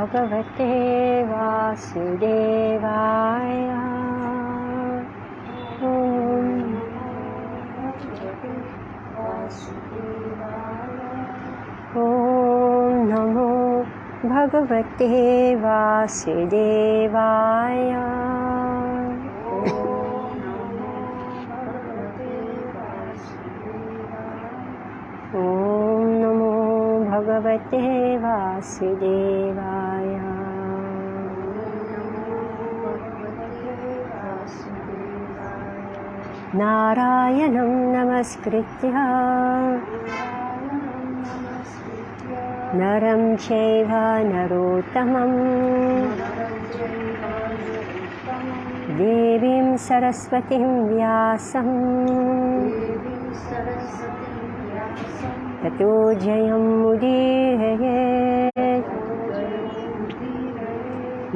भगवते वासुदेवाय। ॐ नमो भगवते वासुदेवाय। ॐ नमो भगवते वासुदेवाय। नारायणं नमस्कृत्य नरं चैव नरोत्तमं देवीं सरस्वतीं व्यासं ततो जयमुदीरयेत्।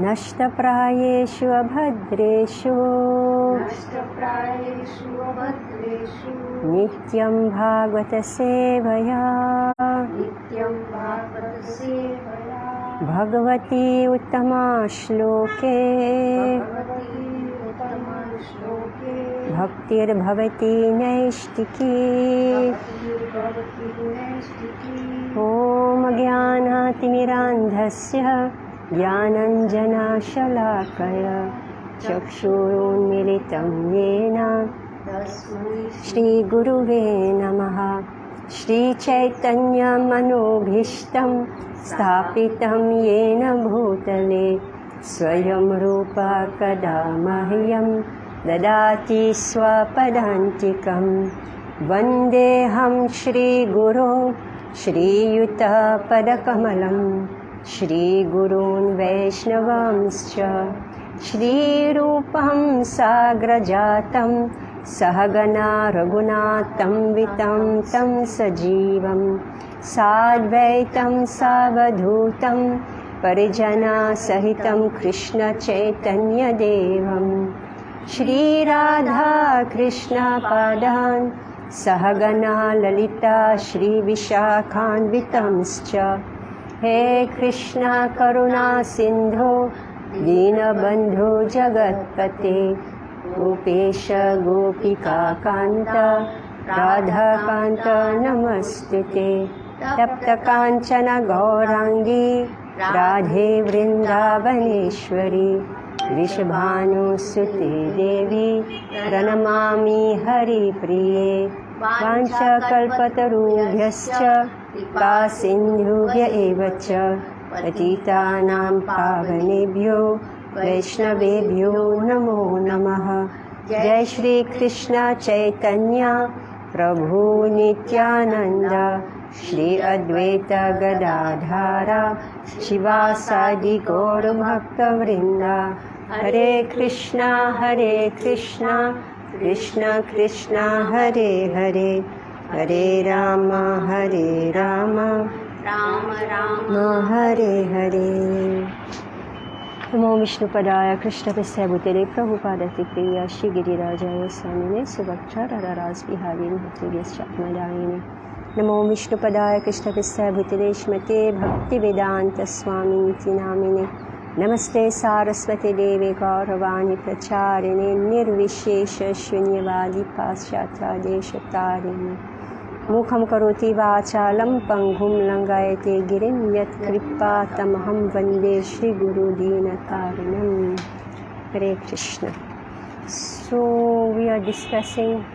नष्टप्रायेषु अभद्रेषु नित्यं भागवतसेवया भगवती उत्तमा श्लोके भक्तिर्भवती नैष्टिकी। ॐ ज्ञानातिमिरान्धस्य ज्ञानञ्जनशलाकया चक्षुरुन्मीलितं येन श्रीगुरुवे नमः। श्रीचैतन्यमनोभीष्टं स्थापितं येन भूतले स्वयं रूपा कदा मह्यं ददाति स्वपदान्तिकं। वन्देऽहं श्रीगुरो श्रीयुतपदकमलं श्रीगुरून् वैष्णवांश्च श्रीरूपं साग्रजातं सहगना रघुनाथं वितं तं सजीवं साद्वैतं सावधूतं परिजनसहितं कृष्णचैतन्यदेवं श्रीराधाकृष्णपादान् सहगना ललिता श्रीविशाखान्वितंश्च। हे कृष्णा करुणा सिन्धो दीनबन्धो जगत्पते गोपेश गोपिकान्त राधाकान्त नमस्तुते। तप्तकाञ्चन गौराङ्गी राधे वृन्दावनेश्वरी वृषभानुसुते देवी प्रणमामि हरिप्रिये। वाञ्छकल्पतरुभ्यश्च कृपासिन्धुभ्य एव च पतितानां पावनेभ्यो वैष्णवेभ्यो नमो नमः। जय श्री कृष्ण चैतन्य प्रभु नित्यानंद श्री अद्वैत गदाधर शिवासादि गौर भक्तवृंद। हरे कृष्णा कृष्ण कृष्ण हरे हरे हरे राम राम राम हरे हरे। नमो विष्णुपदाय कृष्णपृष्ठभूतले प्रभुपादतिप्रिय श्री गिरिराजाय स्वामिने सुभक्तारास बिहारी भक्तिव्यश्चात्मदायिने। नमो विष्णुपदाय कृष्णपृष्ठभूतले श्रीमते भक्तिवेदांत स्वामिनिति नामिने। नमस्ते सारस्वती देवे गौरवाणी प्रचारिणे निर्विशेष शून्यवादी पाश्चात्यादेशतारिणे। मुखं करोति वाचालं पंगुं लंघयते गिरिं यत्कृपातमहं वन्दे श्रीगुरुदीनकारुणं। हरे Krishna. So we are discussing,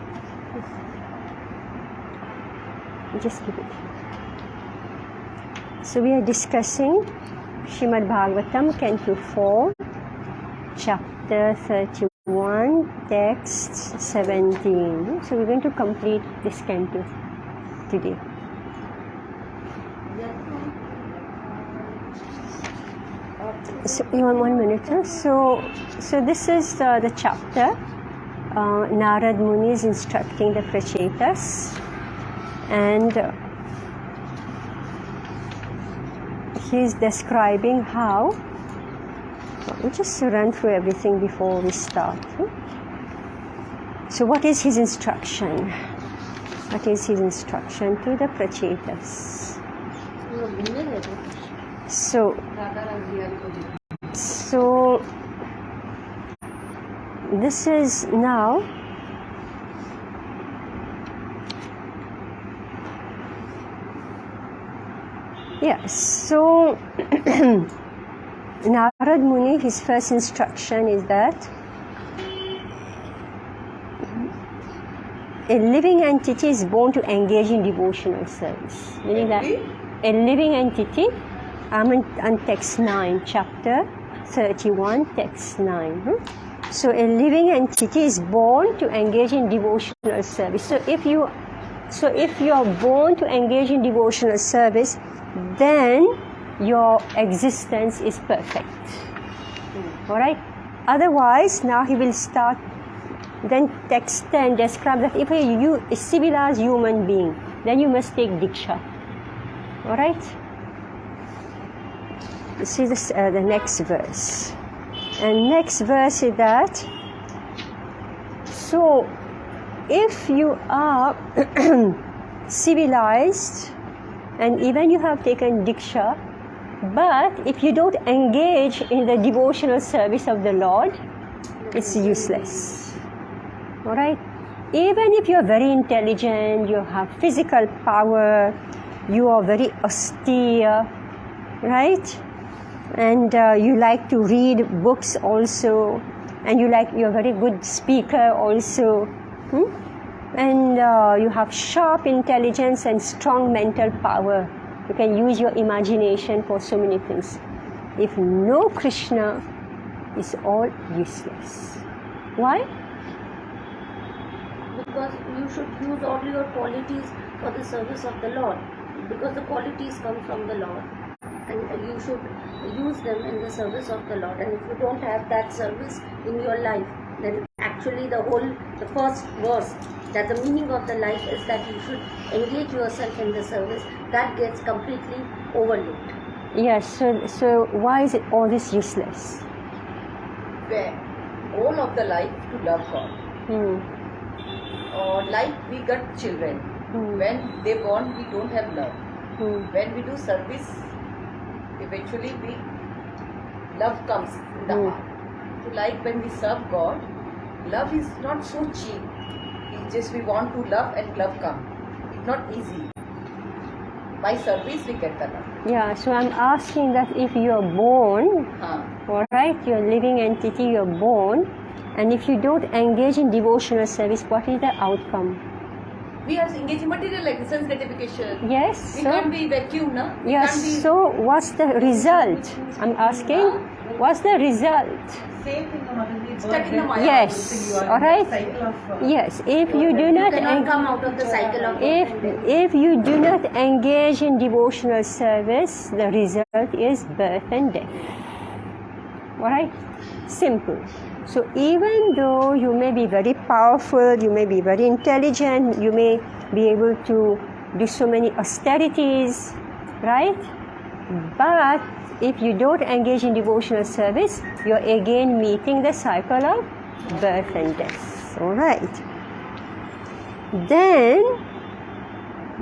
just keep it. So we are discussing Srimad Bhagavatam, Canto 4, Chapter 31, Text 17. So we're going to complete this canto today. So you want 1 minute? Huh? So this is the chapter. Narad Muni is instructing the Prachetas, and he is describing how. We'll just run through everything before we start. So what is his instruction? What is his instruction to the Prachetas? So this is now so Narad Muni, his first instruction is that a living entity is born to engage in devotional service. Meaning that a living entity, I'm on text 9, chapter 31, text 9. So a living entity is born to engage in devotional service. So if you are born to engage in devotional service, then your existence is perfect. Alright? Otherwise, now he will start. Then text 10 describes that if a civilized human being, then you must take Diksha. Alright? You see this, the next verse. And next verse is that, so if you are civilized and even you have taken Diksha, but if you don't engage in the devotional service of the Lord, it's useless. Alright? Even if you are very intelligent, you have physical power, you are very austere, right? And you like to read books also, and you're a very good speaker also. And you have sharp intelligence and strong mental power. You can use your imagination for so many things. If no Krishna, it's all useless. Why? Because you should use all your qualities for the service of the Lord. Because the qualities come from the Lord. And you should use them in the service of the Lord. And if you don't have that service in your life, then actually the first verse, that the meaning of the life is that you should engage yourself in the service, that gets completely overlooked. Yes, so why is it all this useless? Where all of the life to love God. Or like we got children. When they born, we don't have love. When we do service, eventually love comes in the heart. So like when we serve God, love is not so cheap. It's just we want to love and love come. It's not easy. By service we get the love. Yeah, so I'm asking that if you're born, alright, you're a living entity, you're born, and if you don't engage in devotional service, what is the outcome? We are engaged in material like sense gratification. Yes. We can't be vacuum, no? Yes, so what's the result? I'm asking, what's the result? Same thing, stuck in the Maya. Yes, alright? Yes, if you do not come out of the cycle of if you do not engage in devotional service, the result is birth and death. Alright? Simple. So even though you may be very powerful, you may be very intelligent, you may be able to do so many austerities, right? But if you don't engage in devotional service, you're again meeting the cycle of birth and death. Alright. Then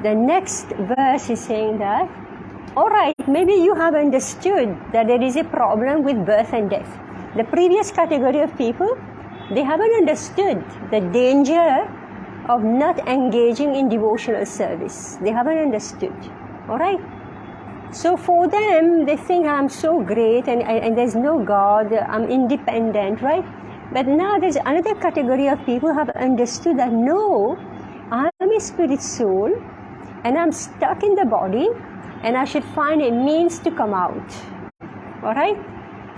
the next verse is saying that, alright, maybe you have understood that there is a problem with birth and death. The previous category of people, they haven't understood the danger of not engaging in devotional service. They haven't understood. Alright? So for them, they think I'm so great and there's no God, I'm independent, right? But now there's another category of people who have understood that no, I'm a spirit soul and I'm stuck in the body and I should find a means to come out. Alright?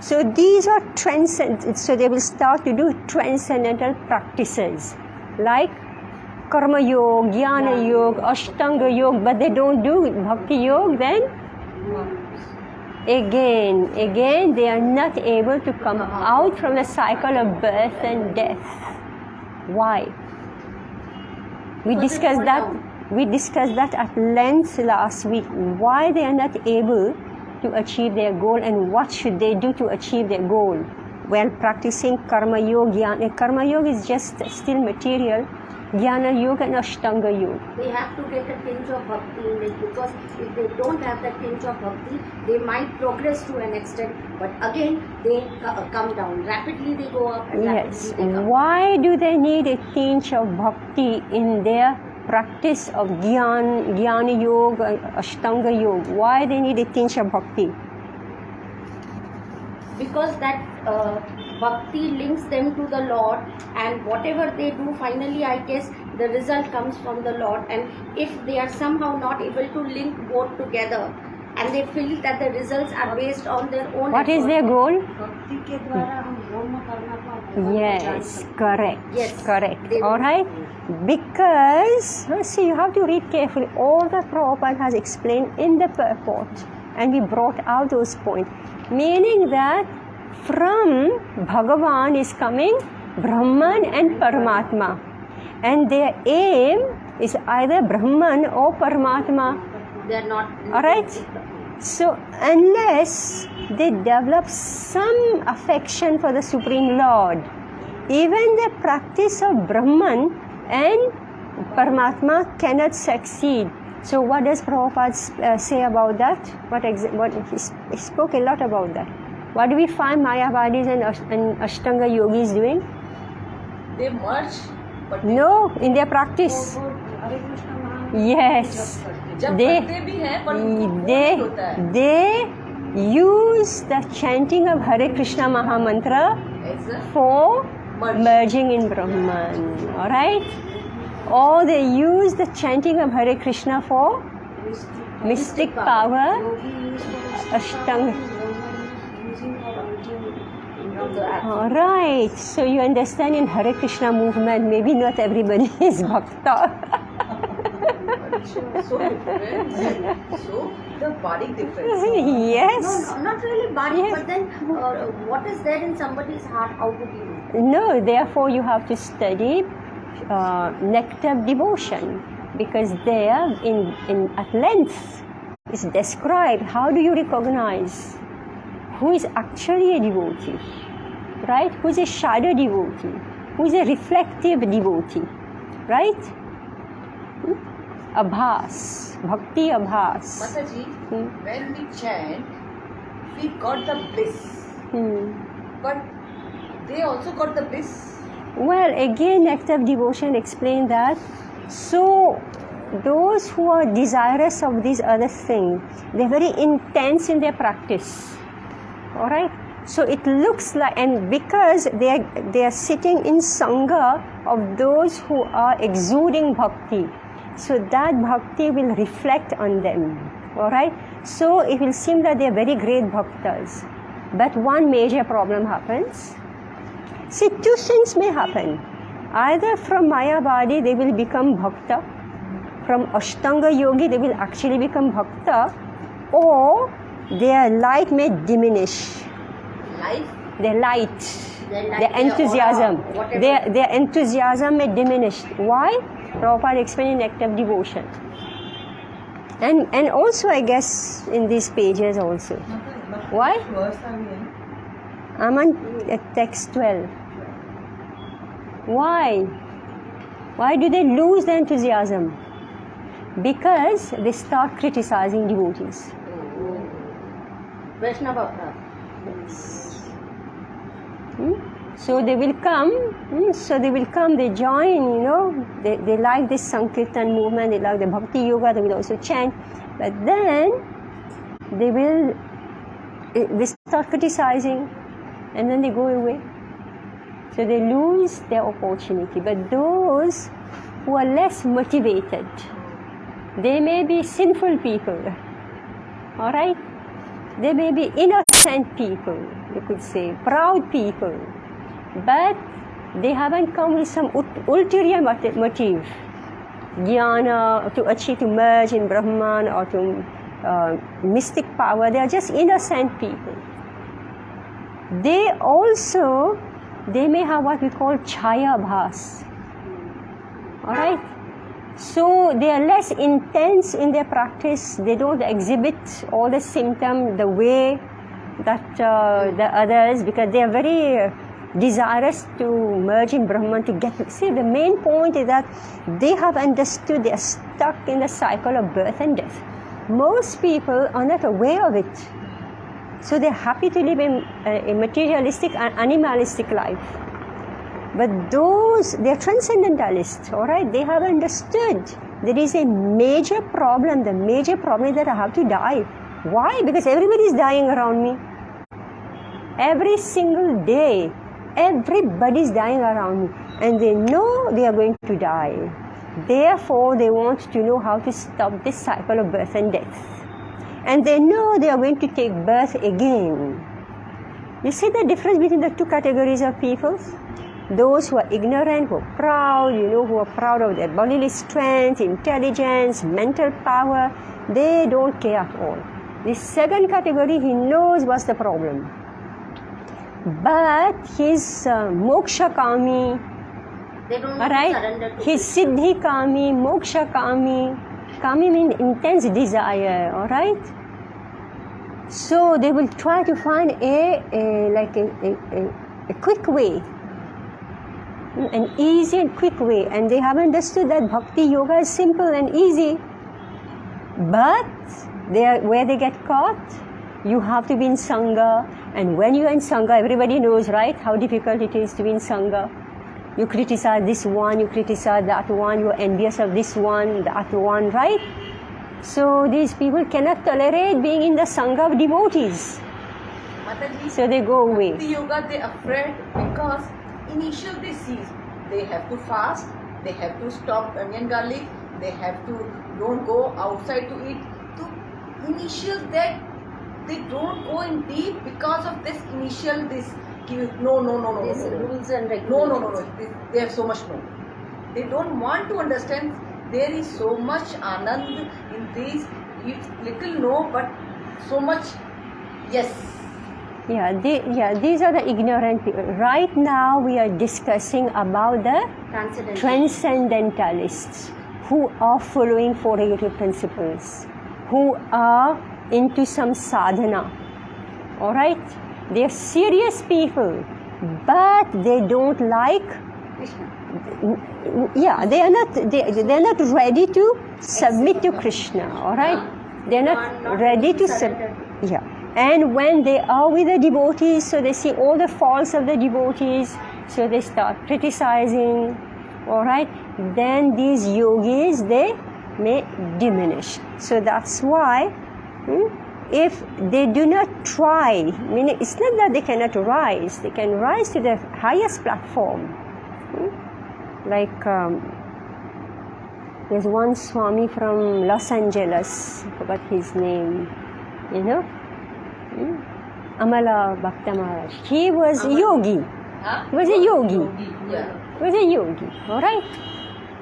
So these are so they will start to do transcendental practices like Karma Yoga, Jnana Yoga, Ashtanga Yoga, but they don't do Bhakti Yoga, then again they are not able to come out from the cycle of birth and death. Why? We discussed that at length last week. Why they are not able to achieve their goal and what should they do to achieve their goal? Well, practicing Karma Yoga. Karma Yoga is just still material, Jnana Yoga and Ashtanga Yoga? They have to get a tinge of bhakti in it, because if they don't have that tinge of bhakti, they might progress to an extent, but again they come down. Rapidly they go up and Yes. rapidly they come down. Why do they need a tinge of bhakti in their practice of Jnana Yoga, Ashtanga Yoga? Why they need a tinge of bhakti? Because that bhakti links them to the Lord, and whatever they do, finally I guess the result comes from the Lord. And if they are somehow not able to link both together, and they feel that the results are based on their own What is effort. their goal? भक्ति के द्वारा हम ब्रह्म करना पाते हैं। Yes, correct. Yes. Correct. They All right. Because, see, you have to read carefully. All that Prabhupada has explained in the purport, and we brought out those points. Meaning that from Bhagavan is coming Brahman and Paramatma. And their aim is either Brahman or Paramatma. They are not. Alright? So, unless they develop some affection for the Supreme Lord, even the practice of Brahman and Paramatma cannot succeed. So, what does Prabhupada say about that? He spoke a lot about that. What do we find Mayavadis and Ashtanga yogis doing? They merge, but No, in their practice. हरे कृष्ण महामंत्र Yes. जब They- करते भी हैं पर उनको वो नहीं होता है they use the chanting of Hare Krishna Mahamantra ऐसा for Merge. merging in Brahman. Alright? Or they use the chanting of Hare Krishna for mystic power. Ashtanga. Alright. So you understand, in Hare Krishna movement, maybe not everybody is Bhakta. so different. So the body difference. Yes. No, not really body, Yes. but then what is there in somebody's heart, how to be known? No, therefore you have to study nectar devotion, because there in at length is described how do you recognize who is actually a devotee, right? Who is a shadow devotee, who is a reflective devotee, right? Abhas, bhakti abhas. Mataji, Hmm. when we chant, we got the bliss, but they also got the bliss. Well, again, active devotion explained that. So, those who are desirous of these other things, they're very intense in their practice. All right. So it looks like, and because they are sitting in sangha of those who are exuding bhakti, so that bhakti will reflect on them. All right. So it will seem that they are very great bhaktas, but one major problem happens. See, two things may happen. Either from Mayavadi they will become bhakta, from Ashtanga yogi they will actually become bhakta, or their light may diminish. Life, Their light, Their light, their their enthusiasm, aura, whatever. their enthusiasm may diminish. Why? Prabhupada explained in active devotion. And also I guess in these pages also. Why? I'm on text 12. Why? Why do they lose the enthusiasm? Because they start criticizing devotees. Vaishnava. So they will come, they join, they like this Sankirtan movement, they like the Bhakti Yoga, they will also chant. But then they start criticizing and then they go away. So they lose their opportunity. But those who are less motivated, they may be sinful people, all right? They may be innocent people, you could say, proud people, but they haven't come with some ulterior motive, jnana, to achieve, to merge in Brahman or to mystic power. They are just innocent people. They may have what we call chaya bhas. Alright? So they are less intense in their practice. They don't exhibit all the symptoms the way that the others, because they are very desirous to merge in Brahman to get. See, the main point is that they have understood they are stuck in the cycle of birth and death. Most people are not aware of it. So they're happy to live a materialistic and animalistic life. But they're transcendentalists, all right? They have understood there is a major problem. The major problem is that I have to die. Why? Because everybody is dying around me. Every single day, everybody is dying around me. And they know they are going to die. Therefore, they want to know how to stop this cycle of birth and death. And they know they are going to take birth again. You see the difference between the two categories of people? Those who are ignorant, who are proud, who are proud of their bodily strength, intelligence, mental power, they don't care at all. The second category, he knows what's the problem. But his moksha kami, They don't all right? surrender to His siddhi kami, moksha kami. Kami means intense desire, all right? So they will try to find a quick way, an easy and quick way, and they have understood that bhakti yoga is simple and easy. But where they get caught, you have to be in sangha, and when you are in sangha, everybody knows, right, how difficult it is to be in sangha. You criticize this one, you criticize that one, you are envious of this one, that one, right? So these people cannot tolerate being in the sangha of devotees. Mataji, So they go away. Bhakti yoga, they are afraid because initial they see they have to fast, they have to stop onion garlic, they have to don't go outside to eat. So initial that they don't go in deep because of this initial this. No. these rules and regulations. No. They have so much no. They don't want to understand there is so much anand in this. It's little no, but so much yes. These are the ignorant people. Right now we are discussing about the transcendentalists who are following Four Noble Principles, who are into some sadhana. All right? They are serious people, but they don't like. They are not ready to submit to Krishna. All right, they are not ready to submit. And when they are with the devotees, so they see all the faults of the devotees, so they start criticizing. All right, then these yogis they may diminish. So that's why. If they do not try, meaning it's not that they cannot rise, they can rise to the highest platform. Like there's one Swami from Los Angeles, I forgot his name, Amala Bhakta Maharaj. He was a yogi. He was a yogi. He was a yogi, all right?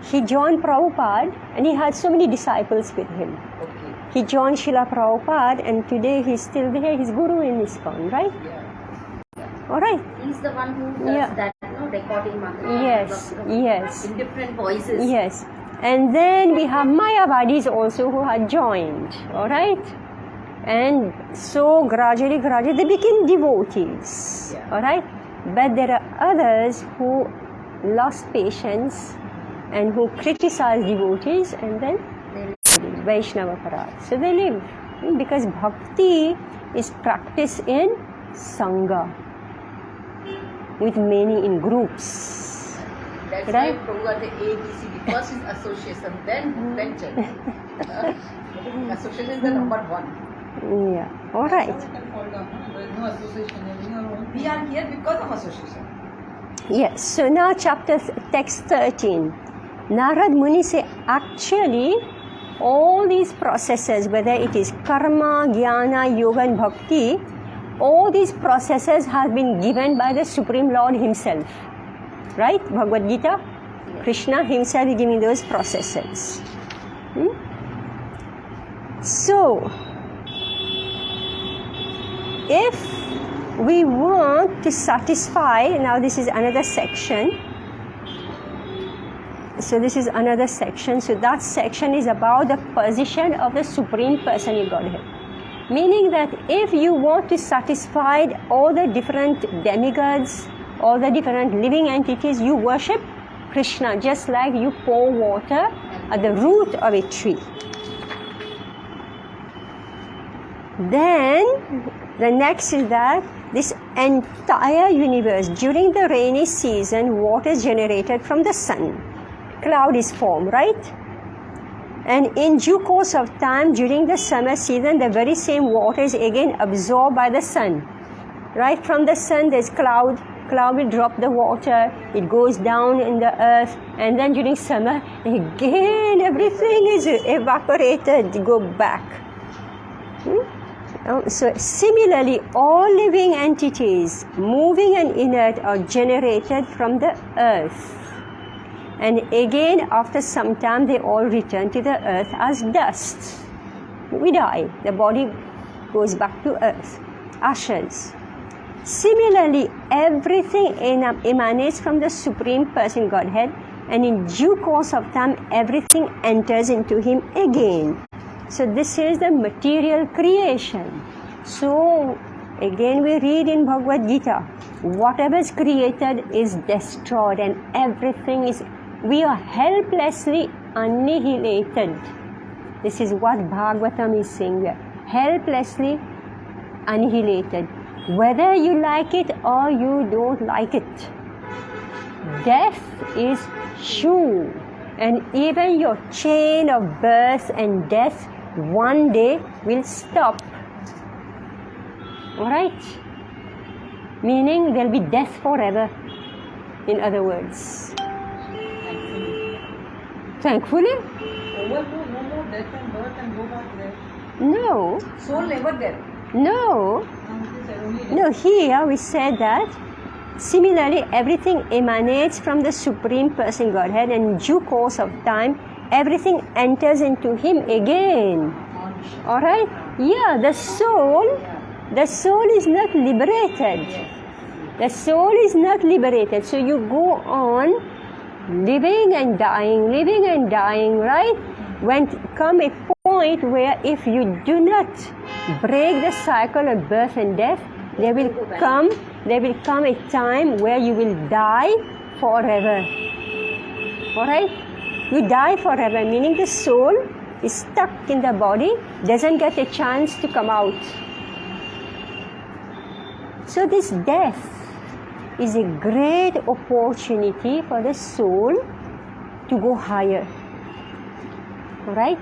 He joined Prabhupada and he had so many disciples with him. He joined Srila Prabhupada and today he's still there, he's guru in ISKCON, right? All right. He's the one who does that, recording Mantra. Yes. In different voices. Yes. And then we have Mayavadis also who had joined, all right? And so gradually they became devotees, all right? But there are others who lost patience and who criticize devotees and then Vaishnava Parad. So they live because bhakti is practiced in sangha with many in groups. That's right? why Prabhupada the ABCD. First is association, then venture. Association is the number one. Yeah. All right. We are here because of association. Yes. So now text 13. Narad Muni say actually all these processes, whether it is karma, jnana, yoga and bhakti, all these processes have been given by the Supreme Lord Himself. Right? Bhagavad Gita? Krishna Himself is giving those processes. So, if we want to satisfy, now this is another section. So this is another section. So that section is about the position of the Supreme Personal Godhead. Meaning that if you want to satisfy all the different demigods, all the different living entities, you worship Krishna, just like you pour water at the root of a tree. Then the next is that this entire universe, during the rainy season, water is generated from the sun. Cloud is formed, right? And in due course of time, during the summer season, the very same water is again absorbed by the sun. Right from the sun, there's cloud will drop the water, it goes down in the earth, and then during summer, again everything is evaporated, go back. So similarly, all living entities, moving and inert, are generated from the earth. And again, after some time, they all return to the earth as dust. We die, the body goes back to earth, ashes. Similarly, everything emanates from the Supreme Person Godhead, and in due course of time, everything enters into Him again. So this is the material creation. So again we read in Bhagavad Gita, whatever is created is destroyed, and everything is, we are helplessly annihilated. This is what Bhagavatam is saying. We are helplessly annihilated. Whether you like it or you don't like it, death is true. And even your chain of birth and death one day will stop. Alright? Meaning there will be death forever, in other words. Thankfully? No more death and birth and go back there. No. Soul never dead. No. No, here we said that similarly everything emanates from the Supreme Person Godhead, and in due course of time everything enters into Him again. Alright? Yeah, the soul is not liberated. The soul is not liberated. So you go on living and dying, right? When come a point where if you do not break the cycle of birth and death, there will come a time where you will die forever. Alright? You die forever, meaning the soul is stuck in the body, doesn't get a chance to come out. So this death is a great opportunity for the soul to go higher. Alright?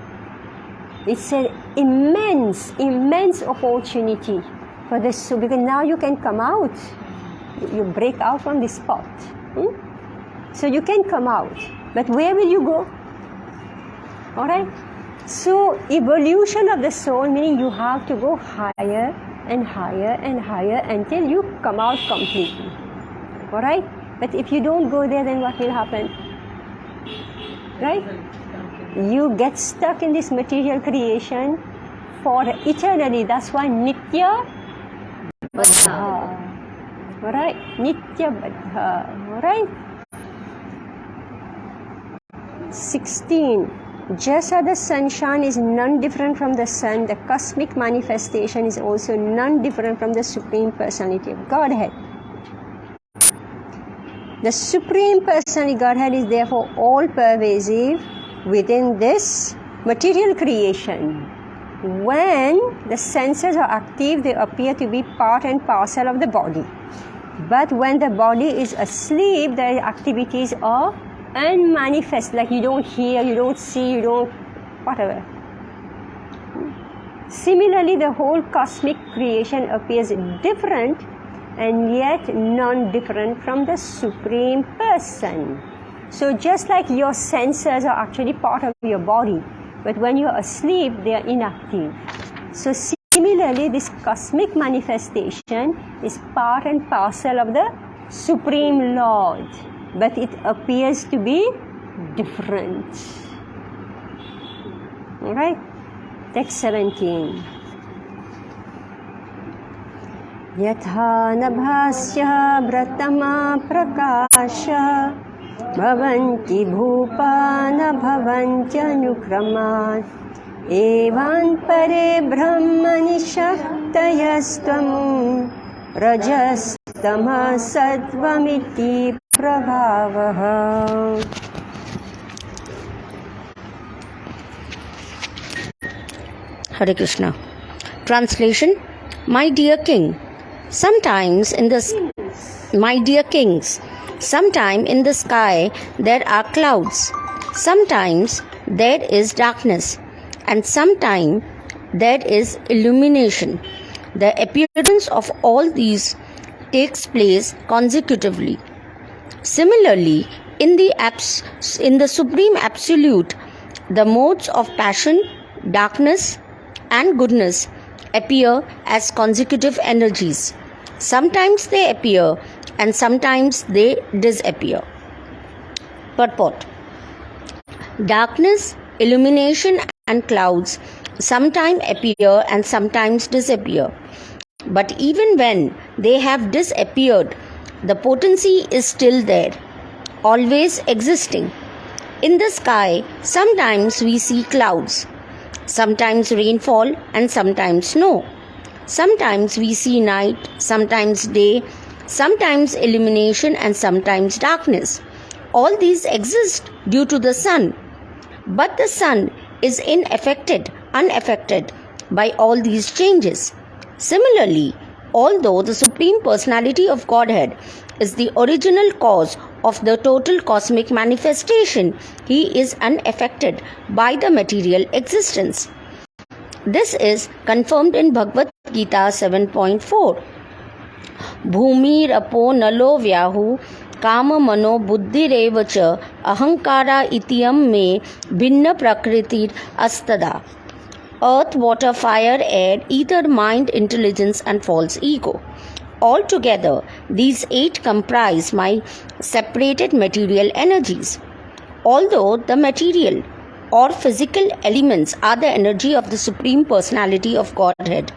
It's an immense opportunity for the soul, because now you can come out. You break out from this spot. So you can come out. But where will you go? Alright? So evolution of the soul, meaning you have to go higher and higher and higher until you come out completely. Alright? But if you don't go there, then what will happen? Right? You get stuck in this material creation for eternity. That's why Nitya Baddha. Alright? Nitya Baddha. Alright? 16. Just as the sunshine is none different from the sun, the cosmic manifestation is also none different from the Supreme Personality of Godhead. The Supreme Personality Godhead is therefore all-pervasive within this material creation. When the senses are active, they appear to be part and parcel of the body. But when the body is asleep, the activities are unmanifest, like you don't hear, you don't see, you don't whatever. Similarly, the whole cosmic creation appears different and yet non-different from the Supreme Person. So just like your senses are actually part of your body, but when you're asleep, they are inactive. So similarly, this cosmic manifestation is part and parcel of the Supreme Lord, but it appears to be different. Alright? Text 17. Yatha nabhasya pratama prakasha bhavanti bhupa na bhavanti anukramat evan pare brahmani shaktayastvam rajas तमः सत्त्वमिति प्रभावः. Hare Krishna. Translation: My dear king, sometimes in the my dear kings, sometime in the sky there are clouds, sometimes there is darkness, and sometime there is illumination. The appearance of all these takes place consecutively. Similarly, in the Supreme Absolute, the modes of passion, darkness, and goodness appear as consecutive energies. Sometimes they appear and sometimes they disappear. Purport: darkness, illumination, and clouds sometimes appear and sometimes disappear. But even when they have disappeared, the potency is still there, always existing. In the sky, sometimes we see clouds, sometimes rainfall and sometimes snow. Sometimes we see night, sometimes day, sometimes illumination and sometimes darkness. All these exist due to the sun. But the sun is unaffected by all these changes. Similarly, although the Supreme Personality of Godhead is the original cause of the total cosmic manifestation, he is unaffected by the material existence. This is confirmed in Bhagavad Gita 7.4. Bhumir apo nalo vyahu kama mano buddhirev cha ahankara itiyam me bhinna prakritir astada. Earth, water, fire, air, ether, mind, intelligence, and false ego. Altogether, these 8 comprise my separated material energies. Although the material or physical elements are the energy of the Supreme Personality of Godhead,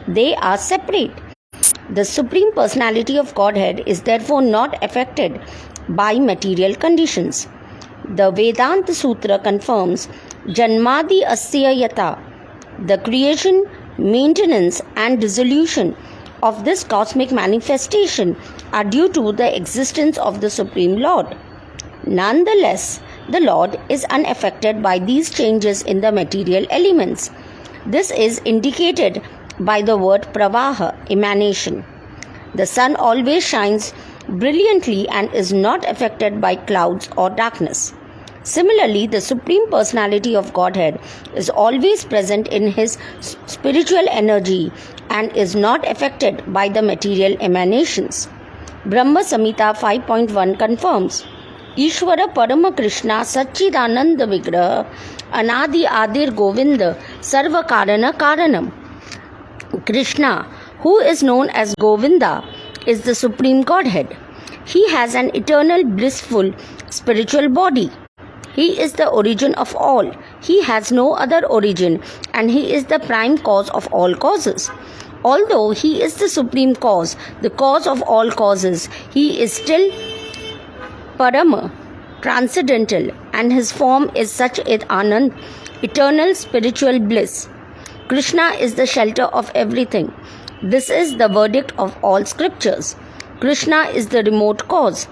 they are separate. The Supreme Personality of Godhead is therefore not affected by material conditions. The Vedanta Sutra confirms Janmadi Asya Yata. The creation, maintenance, and dissolution of this cosmic manifestation are due to the existence of the Supreme Lord. Nonetheless, the Lord is unaffected by these changes in the material elements. This is indicated by the word pravaha, emanation. The sun always shines brilliantly and is not affected by clouds or darkness. Similarly, the Supreme Personality of Godhead is always present in his spiritual energy and is not affected by the material emanations. Brahma Samhita 5.1 confirms, Ishvara Parama Krishna Satchidananda Vigraha Anadi Adir Govinda Sarva Karana Karanam. Krishna, who is known as Govinda, is the Supreme Godhead. He has an eternal blissful spiritual body. He is the origin of all. He has no other origin, and he is the prime cause of all causes. Although he is the supreme cause, the cause of all causes, he is still Parama, transcendental, and his form is such Anand, eternal spiritual bliss. Krishna is the shelter of everything. This is the verdict of all scriptures. Krishna is the remote cause,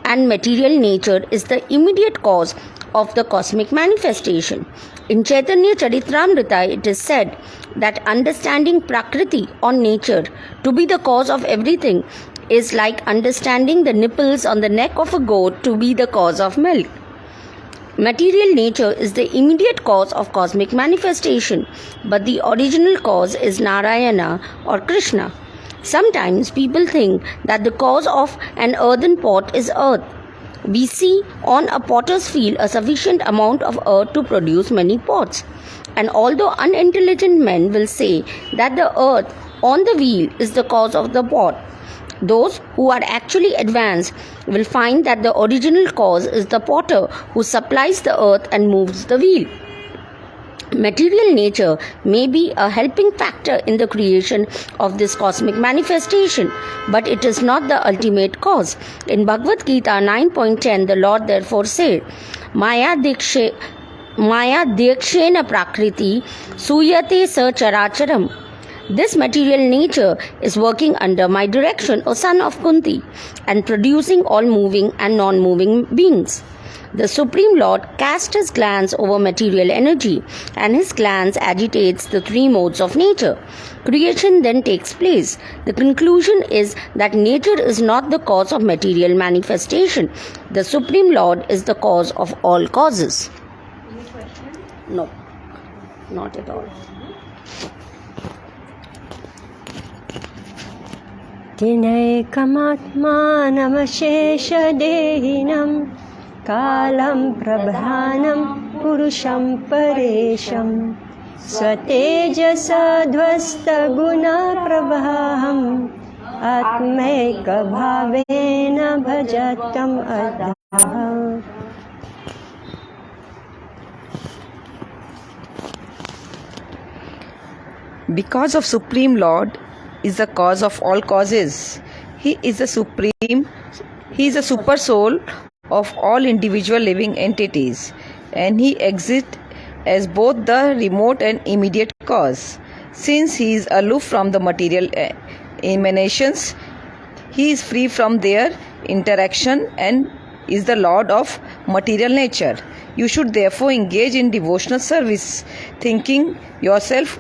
and material nature is the immediate cause of the cosmic manifestation. In Chaitanya Charitamrita, it is said that understanding Prakriti or nature to be the cause of everything is like understanding the nipples on the neck of a goat to be the cause of milk. Material nature is the immediate cause of cosmic manifestation, but the original cause is Narayana or Krishna. Sometimes people think that the cause of an earthen pot is earth. We see on a potter's wheel a sufficient amount of earth to produce many pots. And although unintelligent men will say that the earth on the wheel is the cause of the pot, those who are actually advanced will find that the original cause is the potter who supplies the earth and moves the wheel. Material nature may be a helping factor in the creation of this cosmic manifestation, but it is not the ultimate cause. In Bhagavad Gita 9.10, the Lord therefore said, Maya Dekshena Prakriti Suyate Sa Characharam This material nature is working under my direction, O son of Kunti, and producing all moving and non-moving beings. The Supreme Lord casts his glance over material energy, and his glance agitates the three modes of nature. Creation then takes place. The conclusion is that nature is not the cause of material manifestation. The Supreme Lord is the cause of all causes. Any question? No, not at all. तिनैकमात्मानमशेषदेहिनं कालं प्रधानं पुरुषं परेशं स्वतेजसध्वस्तगुणप्रभाहम् आत्मैकभावेन भजतम् अधः. Because of Supreme Lord is the cause of all causes. He is the supreme, he is the super soul of all individual living entities, and he exists as both the remote and immediate cause. Since he is aloof from the material emanations, he is free from their interaction and is the Lord of material nature. You should therefore engage in devotional service, thinking yourself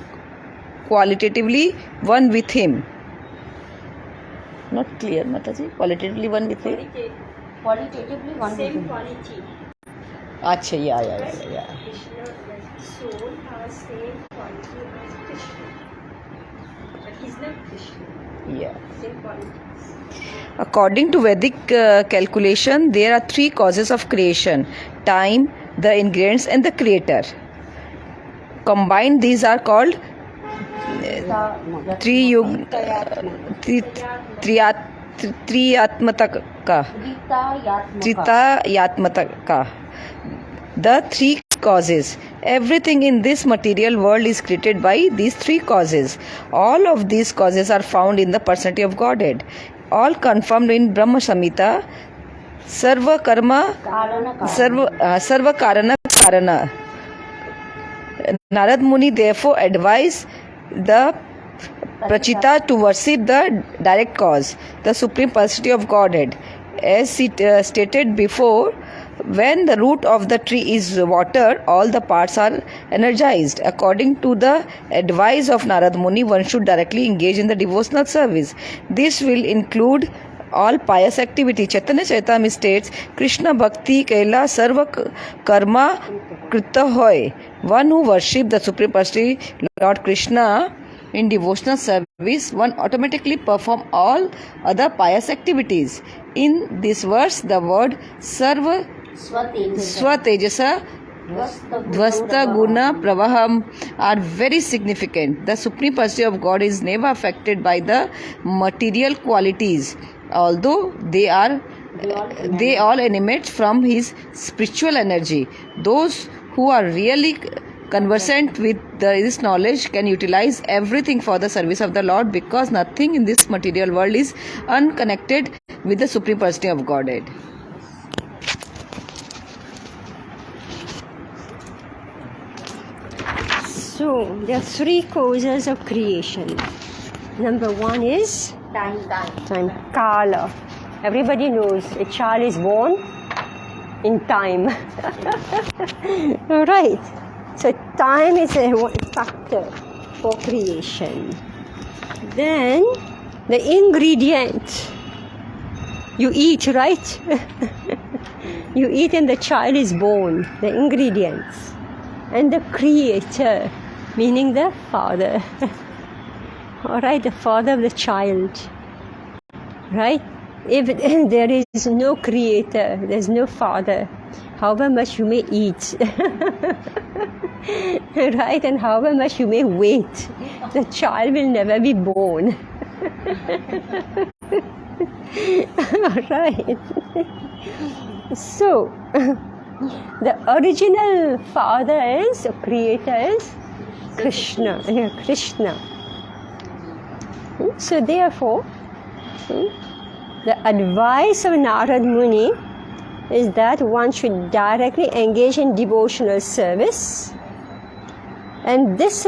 qualitatively one with him. Not clear, Mataji. Qualitatively one with him. Qualitatively, one Same quality. Acha, yeah. Krishna, the soul has same quality as Krishna. But he's not Krishna. Yeah. Same qualities. According to Vedic calculation, there are three causes of creation: time, the ingredients, and the creator. Combined, these are called Triyatmataka. The three causes. Everything in this material world is created by these three causes. All of these causes are found in the personality of Godhead. All confirmed in Brahma Samhita. Sarva Karana Karana. Narad Muni therefore advised the Prachita to worship the direct cause, the Supreme Personality of Godhead. As stated before, when the root of the tree is watered, all the parts are energized. According to the advice of Narad Muni, one should directly engage in the devotional service. This will include all pious activity. Chaitanya Charitamrita states, Krishna Bhakti Kaila Sarva Karma Krita Hoy. One who worships the Supreme Personality, Lord Krishna, in devotional service, one automatically perform all other pious activities. In this verse, the word Sarva Swatejasa Dvasta Guna Pravaham are very significant. The Supreme Personality of God is never affected by the material qualities, although they all emanate from his spiritual energy. Those who are really conversant with this knowledge can utilize everything for the service of the Lord, because nothing in this material world is unconnected with the Supreme Personality of Godhead. So, there are three causes of creation. Number one is time. Kala. Everybody knows a child is born in time. Right. So, time is a factor for creation. Then, the ingredient. You eat, right? You eat and the child is born. The ingredients. And the creator, meaning the father. Alright, the father of the child. Right? If there is no creator, there is no father, however much you may eat, right, and however much you may wait, the child will never be born. Right. So, the original father is, or creator is Krishna. Krishna. So therefore, the advice of Narad Muni is that one should directly engage in devotional service, And this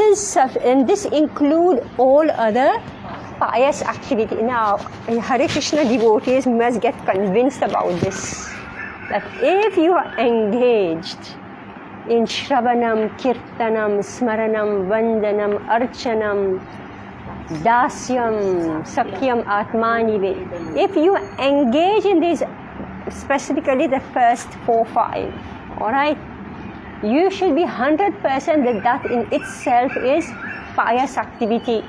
include all other pious activity. Now, Hare Krishna devotees must get convinced about this. That if you are engaged in Shravanam, Kirtanam, Smaranam, Vandanam, Archanam, Dasyam, Sakyam, Atmanive, if you engage in these, specifically the first 4, 5, alright, you should be 100% that in itself is pious activity.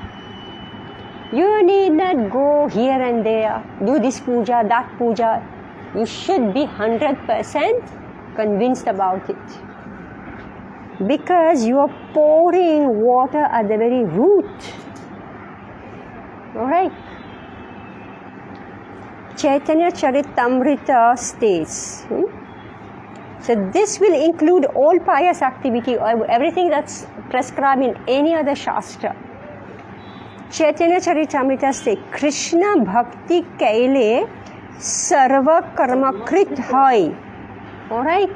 You need not go here and there, do this puja, that puja. You should be 100% convinced about it. Because you are pouring water at the very root. Alright? Chaitanya Charitamrita states. So this will include all pious activity, or everything that's prescribed in any other Shastra. Chaitanya Charitamrita states, Krishna Bhakti Kaile Sarva Karma Krit Hai. Alright?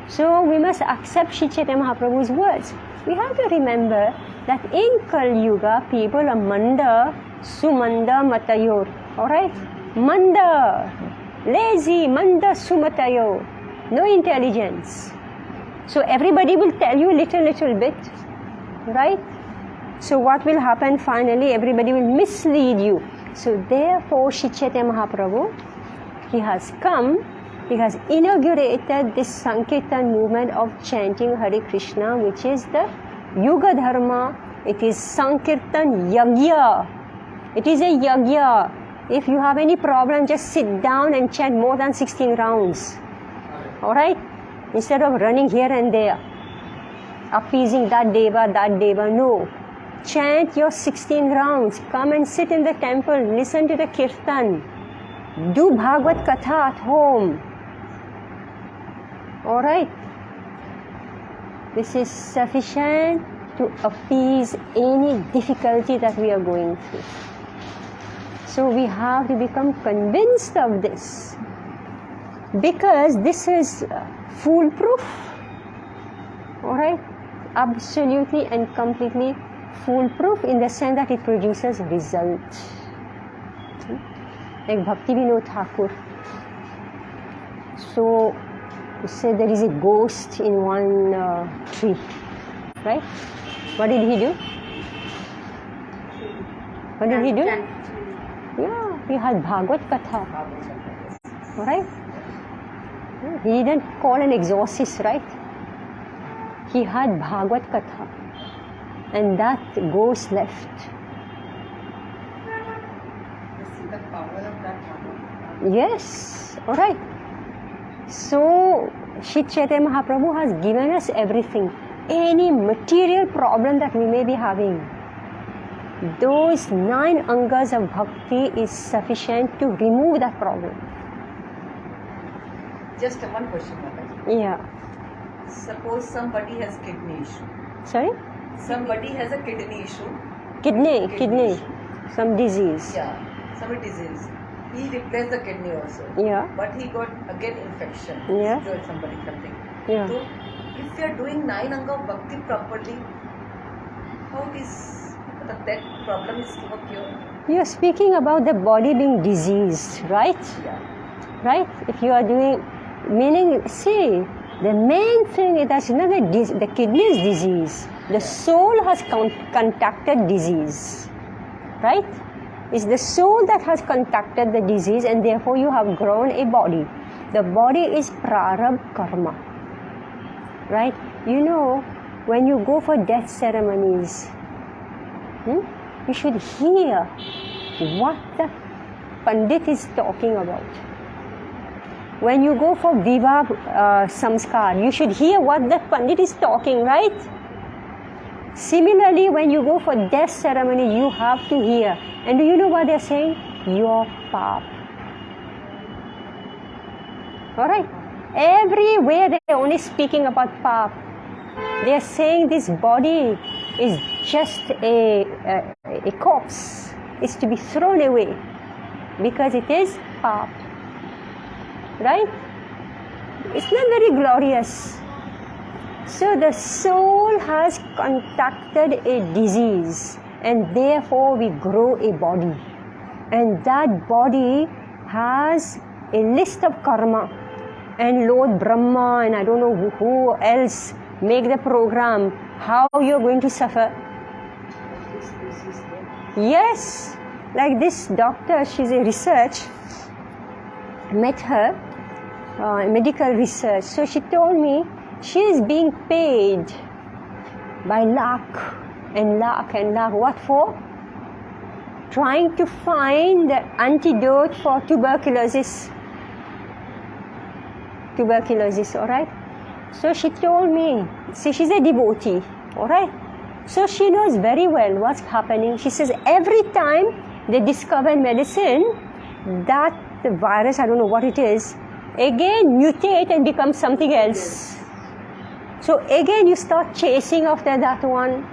So we must accept Sri Chaitanya Mahaprabhu's words. We have to remember that in Kali Yuga, people are Manda, Sumanda, Matayor. Alright? Manda, lazy, Manda, Sumatayo. No intelligence. So everybody will tell you little bit. Right? So what will happen finally? Everybody will mislead you. So therefore, Sri Chaitanya Mahaprabhu, he has come, he has inaugurated this Sankirtan movement of chanting Hare Krishna, which is the Yuga Dharma. It is Sankirtan Yagya. It is a Yagya. If you have any problem, just sit down and chant more than 16 rounds. Alright? Instead of running here and there, appeasing that deva, no. Chant your 16 rounds. Come and sit in the temple. Listen to the kirtan. Do Bhagavad Katha at home. Alright? This is sufficient to appease any difficulty that we are going through. So we have to become convinced of this. Because this is foolproof. Alright? Absolutely and completely foolproof in the sense that it produces result. Like Bhakti Vinod Thakur. So, you say there is a ghost in one tree. Right? What did he do? What did he do? Yeah, he had Bhagavad Katha. Right? He didn't call an exorcist, right? He had Bhagavad Katha. And that ghost left. See the power of that. Yes, alright. So, Sri Chaitanya Mahaprabhu has given us everything. Any material problem that we may be having, those 9 angas of bhakti is sufficient to remove that problem. Just one question, Mataji. Yeah. Suppose somebody has kidney issue. Sorry? Somebody has a kidney issue. Kidney. Some disease. Yeah, some disease. He replaced the kidney also. Yeah. But he got again infection. Yeah. So somebody something. Yeah. So if you are doing 9 anga of bhakti properly, how is that problem is cured? You are speaking about the body being diseased, right? Yeah. Right? If you are doing, meaning, see, the main thing is that's not the kidney's disease. The soul has contracted disease. Right? It's the soul that has contracted the disease, and therefore you have grown a body. The body is prarabdha karma. Right? You know, when you go for death ceremonies, you should hear what the Pandit is talking about. When you go for Vivah Samskar, you should hear what the Pandit is talking, right? Similarly, when you go for death ceremony, you have to hear. And do you know what they're saying? Your paap. Alright? Everywhere they're only speaking about paap. They're saying this body is just a corpse. It's to be thrown away because it is paap. Right? It's not very glorious. So the soul has contracted a disease, and therefore we grow a body. And that body has a list of karma. And Lord Brahma and I don't know who else make the program how you're going to suffer. Yes, like this doctor, she's a research, met her, medical research. So she told me she is being paid by lakh and lakh and lakh. What for? Trying to find the antidote for tuberculosis. Tuberculosis, alright? So she told me, see, she's a devotee, alright? So she knows very well what's happening. She says every time they discover medicine, that the virus, I don't know what it is, again mutate and become something else. So again you start chasing after that one.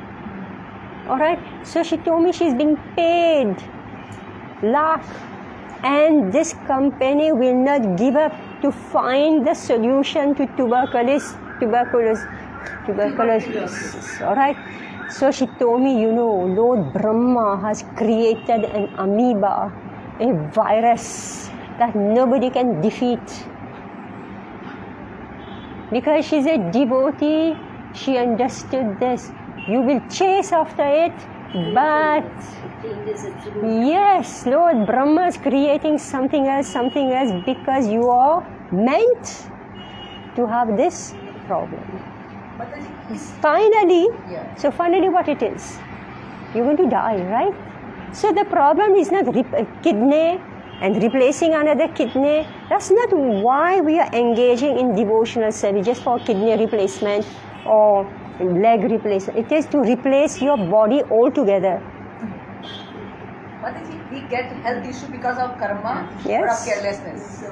Alright? So she told me she's being paid lakh, and this company will not give up to find the solution to tuberculosis. Alright? So she told me, you know, Lord Brahma has created an amoeba, a virus that nobody can defeat. Because she's a devotee, she understood this. You will chase after it, but yes, Lord Brahma is creating something else, because you are meant to have this problem. Finally, finally what it is? You're going to die, right? So the problem is not kidney and replacing another kidney. That's not why we are engaging in devotional service, just for kidney replacement or leg replacement. It is to replace your body altogether. Mataji, we get health issue because of karma or of Yes. carelessness.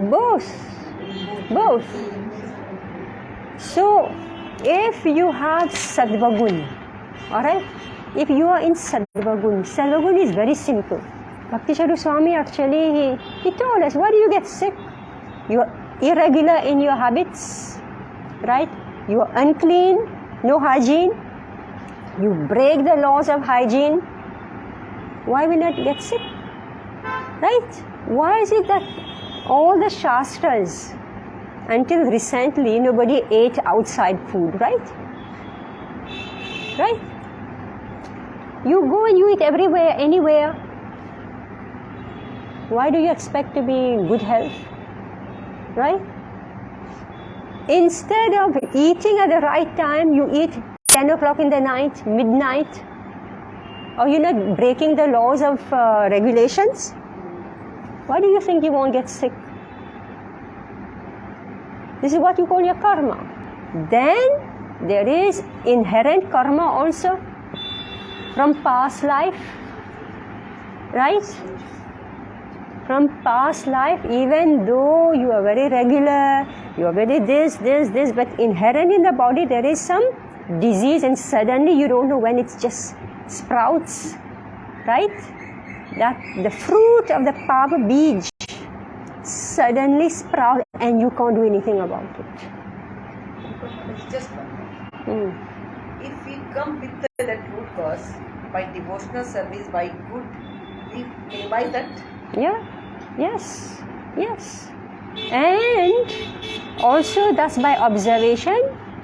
Both. So, if you have Sattva-gun, alright? If you are in Sattva-gun is very simple. Bhakti Charu Swami actually, he told us, why do you get sick? You are irregular in your habits, right? You are unclean, no hygiene. You break the laws of hygiene. Why will not get sick? Right? Why is it that all the Shastras, until recently, nobody ate outside food, right? Right? You go and you eat everywhere, anywhere. Why do you expect to be in good health? Right? Instead of eating at the right time, you eat 10 o'clock in the night, midnight. Or you're not breaking the laws of regulations. Why do you think you won't get sick? This is what you call your karma. Then there is inherent karma also from past life, right? From past life, even though you are very regular, you are very this, but inherent in the body there is some disease, and suddenly you don't know when it just sprouts, right? That the fruit of the Papa Bij suddenly sprout and you can't do anything about it. Just one. If we come with the root cause by devotional service, by good, we minimize that. Yeah, yes. And also thus by observation,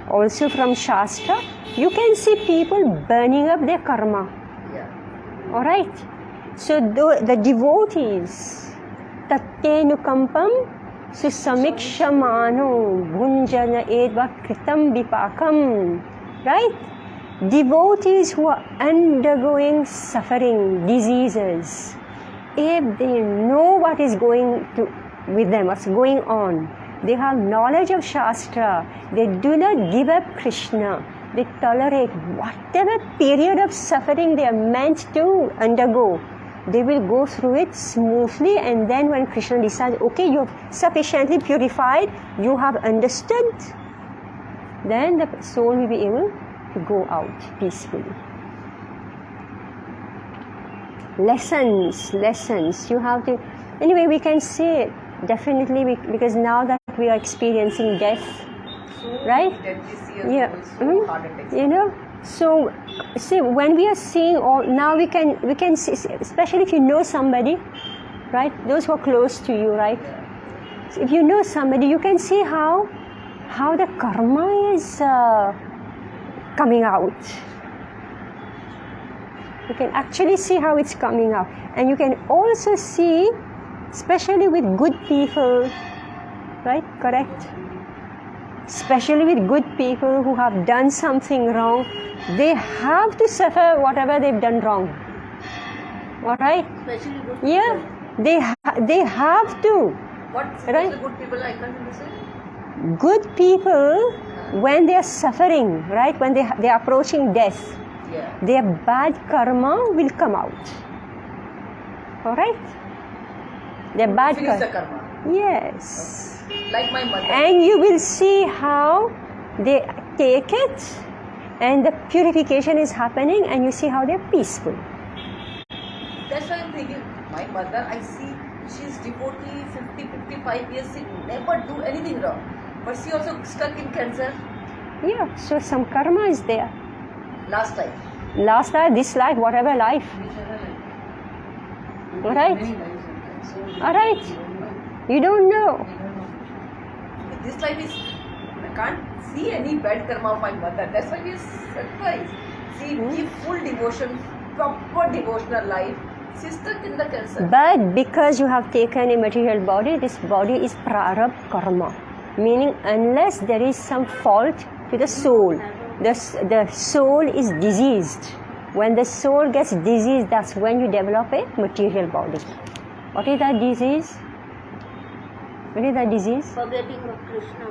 also from Shastra, you can see people burning up their karma. Yeah. Alright? So the devotees, tattenukampam susamikshamano bhunjana edva kritam vipakam. Right? Devotees who are undergoing suffering, diseases, if they know what is going with them, what's going on, they have knowledge of Shastra, they do not give up Krishna, they tolerate whatever period of suffering they are meant to undergo. They will go through it smoothly, and then when Krishna decides, okay, you have sufficiently purified, you have understood, then the soul will be able to go out peacefully. Lessons. You have to. Anyway, we can say it definitely because now that we are experiencing death, right? Deadly Yeah. so heart attacks. You know, so see, when we are seeing all, now we can see, especially if you know somebody, right? Those who are close to you, right? So if you know somebody, you can see how the karma is coming out. You can actually see how it's coming out, and you can also see, especially with good people, right? Correct. Especially with good people who have done something wrong, they have to suffer whatever they've done wrong. All right? Especially good Yeah, they have to. What's Right. the good people? I can't understand. Good people, when they are suffering, right? When they are approaching death, Yeah. their bad karma will come out. All right? Their bad Finish the karma. karma. Yes. Like my mother. And you will see how they take it, and the purification is happening, and you see how they're peaceful. That's why I'm thinking, my mother, I see she's devotee, 50, 55 years, she never do anything wrong. But she also stuck in cancer Yeah, so some karma is there. last time. Last life, this life, whatever life. Alright? Alright? You don't know. This life is, I can't see any bad karma of my mother. That's why we are surprised. She give full devotion, proper devotional life. She's stuck in the cancer. But because you have taken a material body, this body is prarabdha karma. Meaning, unless there is some fault to the soul, the soul is diseased. When the soul gets diseased, that's when you develop a material body. What is that disease? What is that disease? forgetting of Krishna.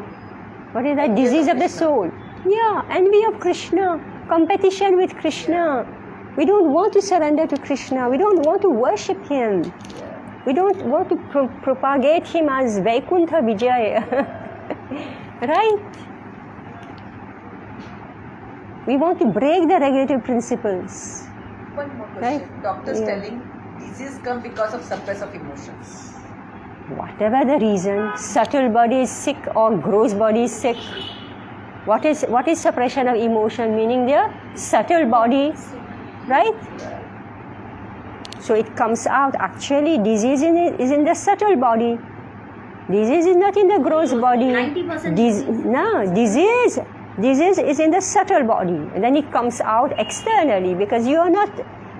What is that disease of the soul? Yeah, envy of Krishna, competition with Krishna. We don't want to surrender to Krishna. We don't want to worship Him. We don't want to propagate Him as Vaikuntha Vijay. Right? We want to break the regulative principles. One more question. Right. Doctors Yeah. telling disease come because of suppress of emotions. Whatever the reason, subtle body is sick or gross body is sick. What is suppression of emotion? Meaning the subtle body, right? So it comes out. Actually, disease is in the subtle body. Disease is not in the gross body. 90% Disease is in the subtle body, and then it comes out externally because you are not.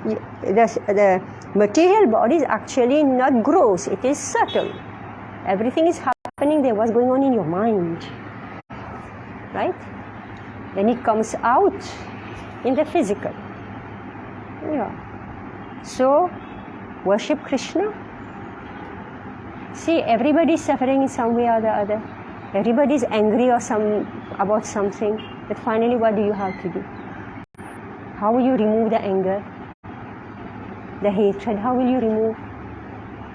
The material body is actually not gross, it is subtle. Everything is happening there, what's going on in your mind. Right? Then it comes out in the physical. Yeah. So, worship Krishna. See, everybody is suffering in some way or the other. Everybody is angry about something. But finally, what do you have to do? How will you remove the anger? The hatred, how will you remove?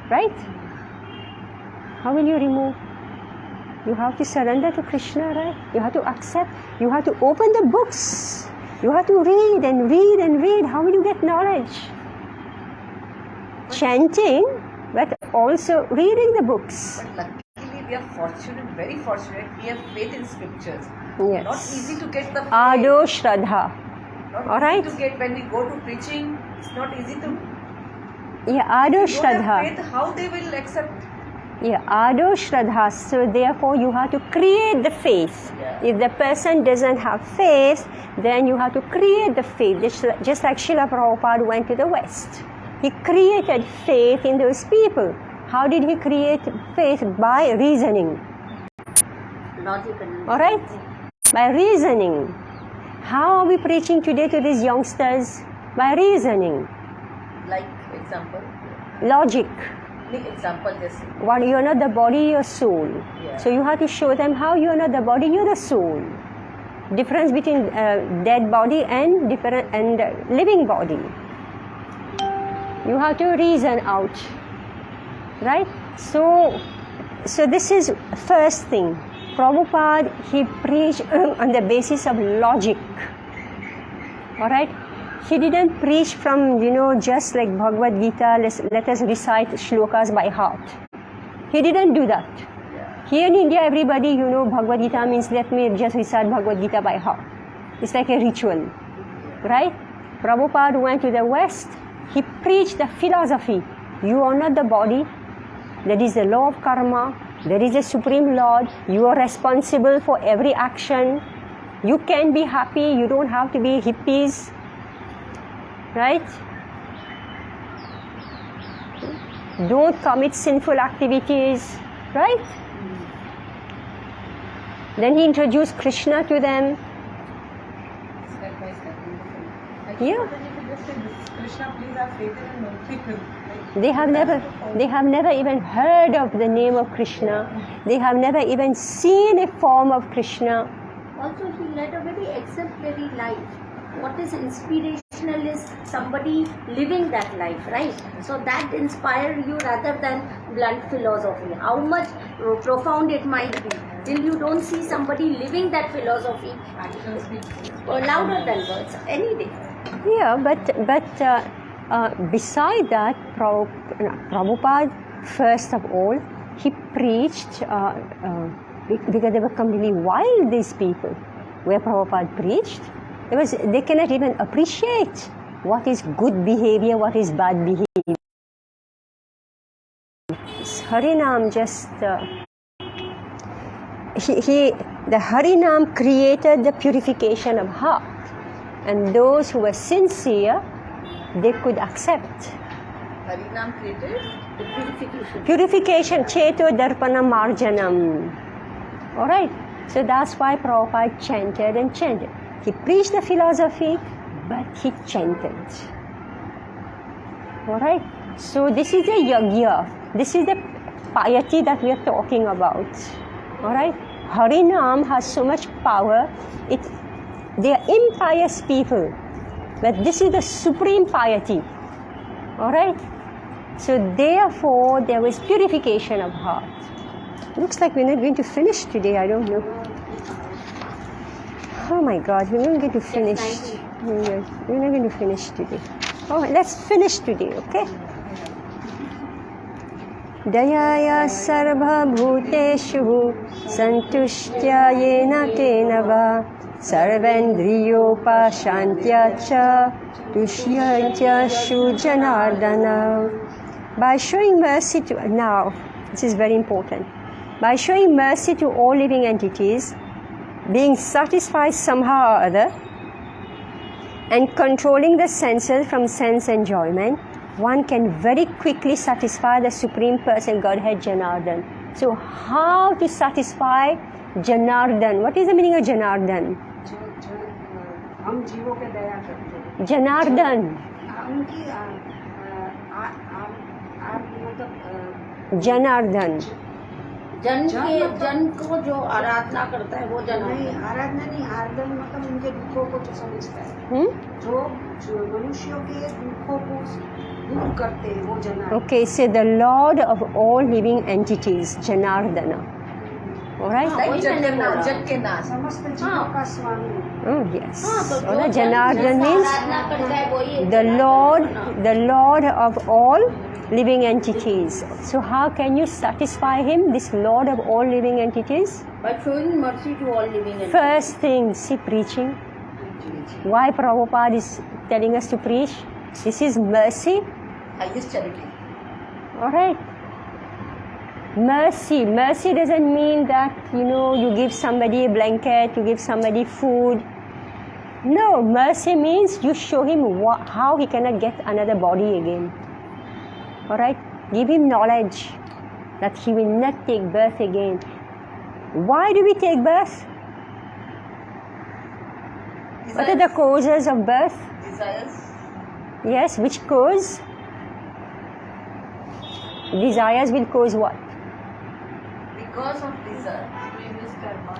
Right? How will you remove? You have to surrender to Krishna, right? You have to accept. You have to open the books. You have to read and read and read. How will you get knowledge? Chanting, but also reading the books. But luckily we are fortunate, very fortunate, we have faith in scriptures. Yes. Not easy to get the faith. Ado Shraddha. Not All easy right. to get when we go to preaching. It's not easy to. Yeah, Ado If you don't have Shraddha. faith, how they will accept? Yeah, Ado Shraddha. So therefore you have to create the faith. Yeah. If the person doesn't have faith, then you have to create the faith. Just like Srila Prabhupada went to the West. He created faith in those people. How did he create faith? By reasoning. Logical. Alright? By reasoning. How are we preaching today to these youngsters? By reasoning. Like example. Logic. Make example just. What, you're not the body, you're soul. Yeah. So you have to show them how you're not the body, you're the soul. Difference between dead body and living body. You have to reason out, right? So this is first thing. Prabhupada, he preached on the basis of logic. All right. He didn't preach from, just like Bhagavad Gita, let us recite shlokas by heart. He didn't do that. Here in India, everybody, you know, Bhagavad Gita means let me just recite Bhagavad Gita by heart. It's like a ritual, right? Prabhupada went to the West. He preached the philosophy. You are not the body. That is the law of karma. There is a Supreme Lord. You are responsible for every action. You can be happy. You don't have to be hippies. Right? Don't commit sinful activities. Right? Then he introduced Krishna to them. Step by step. Yeah. Krishna, please have faith in people. They have never even heard of the name of Krishna. They have never even seen a form of Krishna. Also, he led a very exemplary life. What is inspirational is somebody living that life, right? So that inspires you rather than blunt philosophy. How much profound it might be, till you don't see somebody living that philosophy, louder than words, any day. Yeah, but beside that, Prabhupada, first of all, he preached because they were completely wild, these people. Where Prabhupada preached, they cannot even appreciate what is good behavior, what is bad behavior. Harinam just the Harinam created the purification of heart, and those who were sincere, they could accept. Harinam created The purification. Purification, Cheto Darpana Marjanam. Alright, so that's why Prabhupada chanted and chanted. He preached the philosophy, but he chanted. Alright, so this is the yagya, this is the piety that we are talking about. Alright, Harinam has so much power, they are impious people, but this is the supreme piety. Alright, so therefore there was purification of heart. Looks like we're not going to finish today, I don't know. Oh my God, we're not going to finish. We're not going to finish today. Oh, let's finish today, okay? Dayaya sarva bhuteshu santushtya yena tena va sarvendriyopa shantya cha tushyatya shujanardana. By showing mercy to, now, this is very important. By showing mercy to all living entities, being satisfied somehow or other, and controlling the senses from sense enjoyment, one can very quickly satisfy the Supreme Person, Godhead Janardan. So, how to satisfy Janardan? What is the meaning of Janardan? हम जीवों पे दया करते हैं Janardan. उनकी मतलब Janardan. जन को जो आराधना करता है वो जन नहीं आराधना नहीं आराधना मतलब उनके दुखों को जो समझता है जो मनुष्यों के दुखों को दूर करते हैं वो Janardan. Okay, say the Lord of all living entities, Janardana. Alright? like Jat ke naaz. समस्त जीवों का स्वामी. Oh, yes. तो Alright, जो Janardan means आराधना करता है वो ये the Lord of all living entities. So how can you satisfy him, this Lord of all living entities? by showing mercy to all living entities. First thing, see preaching. Why Prabhupada is telling us to preach? This is mercy. Highest charity. Alright. Mercy. Mercy doesn't mean that, you give somebody a blanket, you give somebody food. No, mercy means you show him how he cannot get another body again. Alright? Give him knowledge that he will not take birth again. Why do we take birth? What are the causes of birth? Desires. Yes, which cause? Desires will cause what? Because of desire. Previous karma.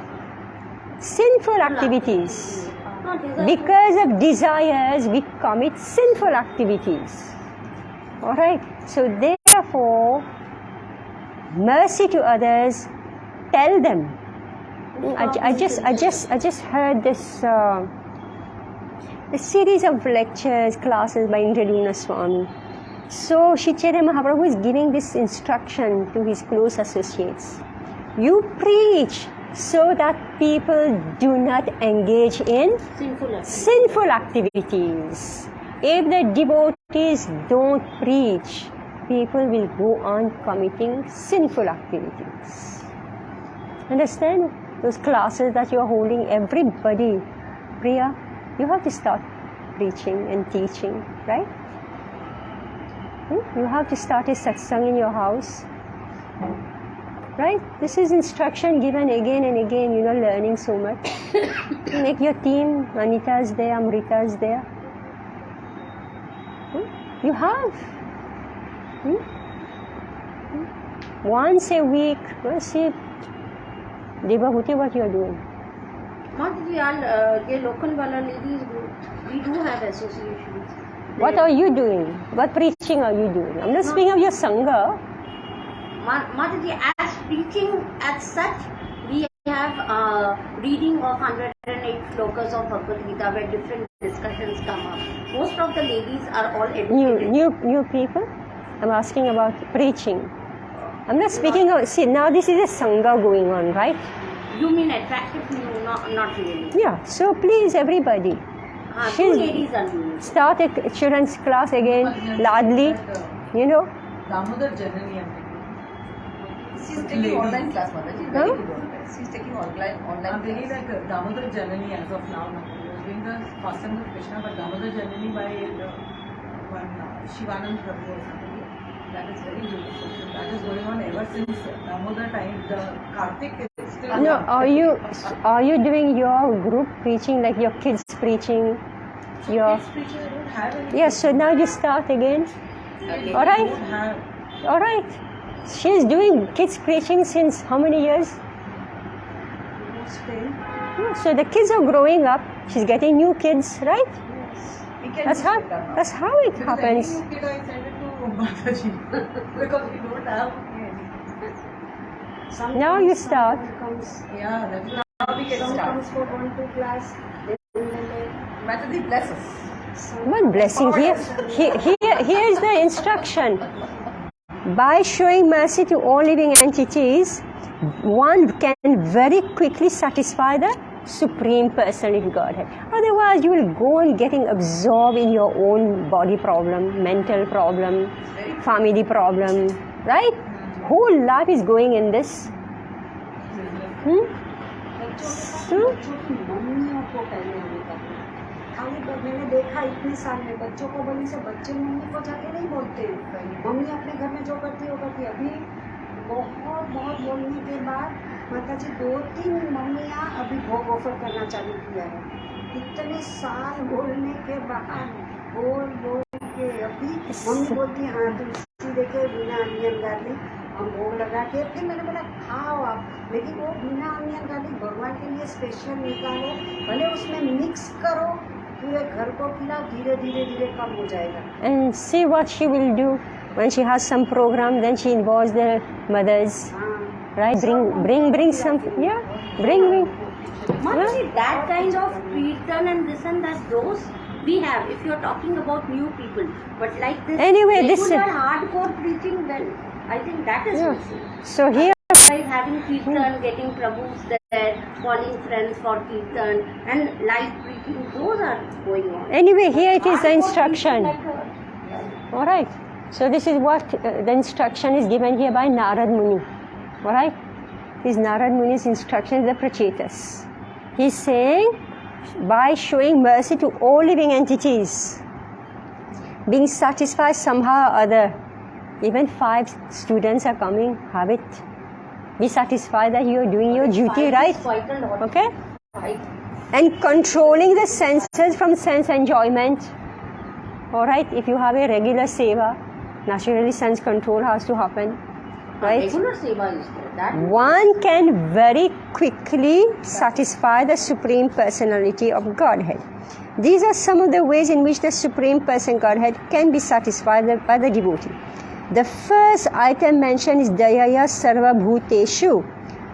Sinful activities. No, desire. Because of desires, we commit sinful activities. Alright? So therefore, mercy to others, tell them. I just heard this a series of lectures, classes by Indraduna Swami. So Shri Chaitanya Mahaprabhu is giving this instruction to his close associates. You preach so that people do not engage in sinful activities. If the devotees don't preach, people will go on committing sinful activities. Understand? Those classes that you are holding, everybody, Priya, you have to start preaching and teaching, right? You have to start a satsang in your house. Right? This is instruction given again and again, learning so much. Make your team, Anita is there, Amrita is there. You have. Once a week, see, Devahuti, what you are doing. Mataji, Lokanwala ladies group, we do have associations. What are you doing? What preaching are you doing? I'm not speaking of your Sangha. Mataji, as preaching as such, we have reading of 108 slokas of Bhagavad Gita where different discussions come up. Most of the ladies are all educated. New people? I'm asking about preaching. I'm not speaking of, see, now this is a Sangha going on, right? You mean attractive? No, not really. Yeah, so please everybody. Two ladies are doing it. Start a children's class again, Ladli, Damodar Janani. She's taking online class, Mataji. Very good online. She's taking online. I'm taking like Damodar Janani as of now. I was doing the Fasting of Krishna, but Damodar Janani by Shivanand Prabhu or something. That is very beautiful. So that is going on ever since Damodar time. The Kartik is still. No, are you doing your group preaching, like your kids preaching? Your Kids preaching, I don't have any. yes. So now you start again. All right. All right. She's doing kids preaching since how many years? Yeah, so the kids are growing up. She's getting new kids, right? That's how it happens. Any new kid I send it to Mataji because we don't have any. Now you start. Yeah, that's now we can start. Comes for 1-2 class. Mataji bless us. One blessing here is the instruction. By showing mercy to all living entities, one can very quickly satisfy the Supreme Personality Godhead. Otherwise, you will go on getting absorbed in your own body problem, mental problem, family problem, right? Whole life is going in this. मम्मियों को पहले होता है। खाली मैंने देखा इतने साल में बच्चों को बोलने से बच्चे मम्मी को जाके नहीं बोलते। मम्मी अपने घर में जो करती है वो करती है। अभी बहुत बोलने के बाद माताजी 2-3 मम्मियाँ अभी भोग ऑफर करना चालू किया है। इतने साल बोलने के बाद बोल के अभी मम्मी बोलती है हाँ तुलसी देखे बिना अनियन गार्लिक हम भोग लगा के फिर मैंने बोला खाओ आप, लेकिन वो बिना अनियन गार्लिक भगवान के लिए स्पेशल निकालो, भले उसमें मिक्स करो, पूरे घर को खिलाओ, धीरे धीरे कम हो जाएगा. And see what she will do when she has some program, then she involves the mothers, right? Bring some, bring. Mostly that kind of kirtan and this and that, those we have. If you're talking about new people, but like this, anyway, this hardcore preaching, then I think that is missing. So here, Like having kirtan, getting prabhus there, calling friends for kirtan, and live preaching, those are going on. Anyway, here it is the instruction. All right. So this is what the instruction is given here by Narad Muni. All right. This Narad Muni's instruction is the Prachetas. He's saying, by showing mercy to all living entities, being satisfied somehow or other. Even 5 students are coming, have it. Be satisfied that you are doing your duty, right? Okay? And controlling the senses from sense enjoyment. Alright? If you have a regular seva, naturally sense control has to happen. Right? Regular seva is there. That One can very quickly satisfy the Supreme Personality of Godhead. These are some of the ways in which the Supreme Person Godhead can be satisfied by the devotee. The first item mentioned is Dayaya Sarva Bhuteshu,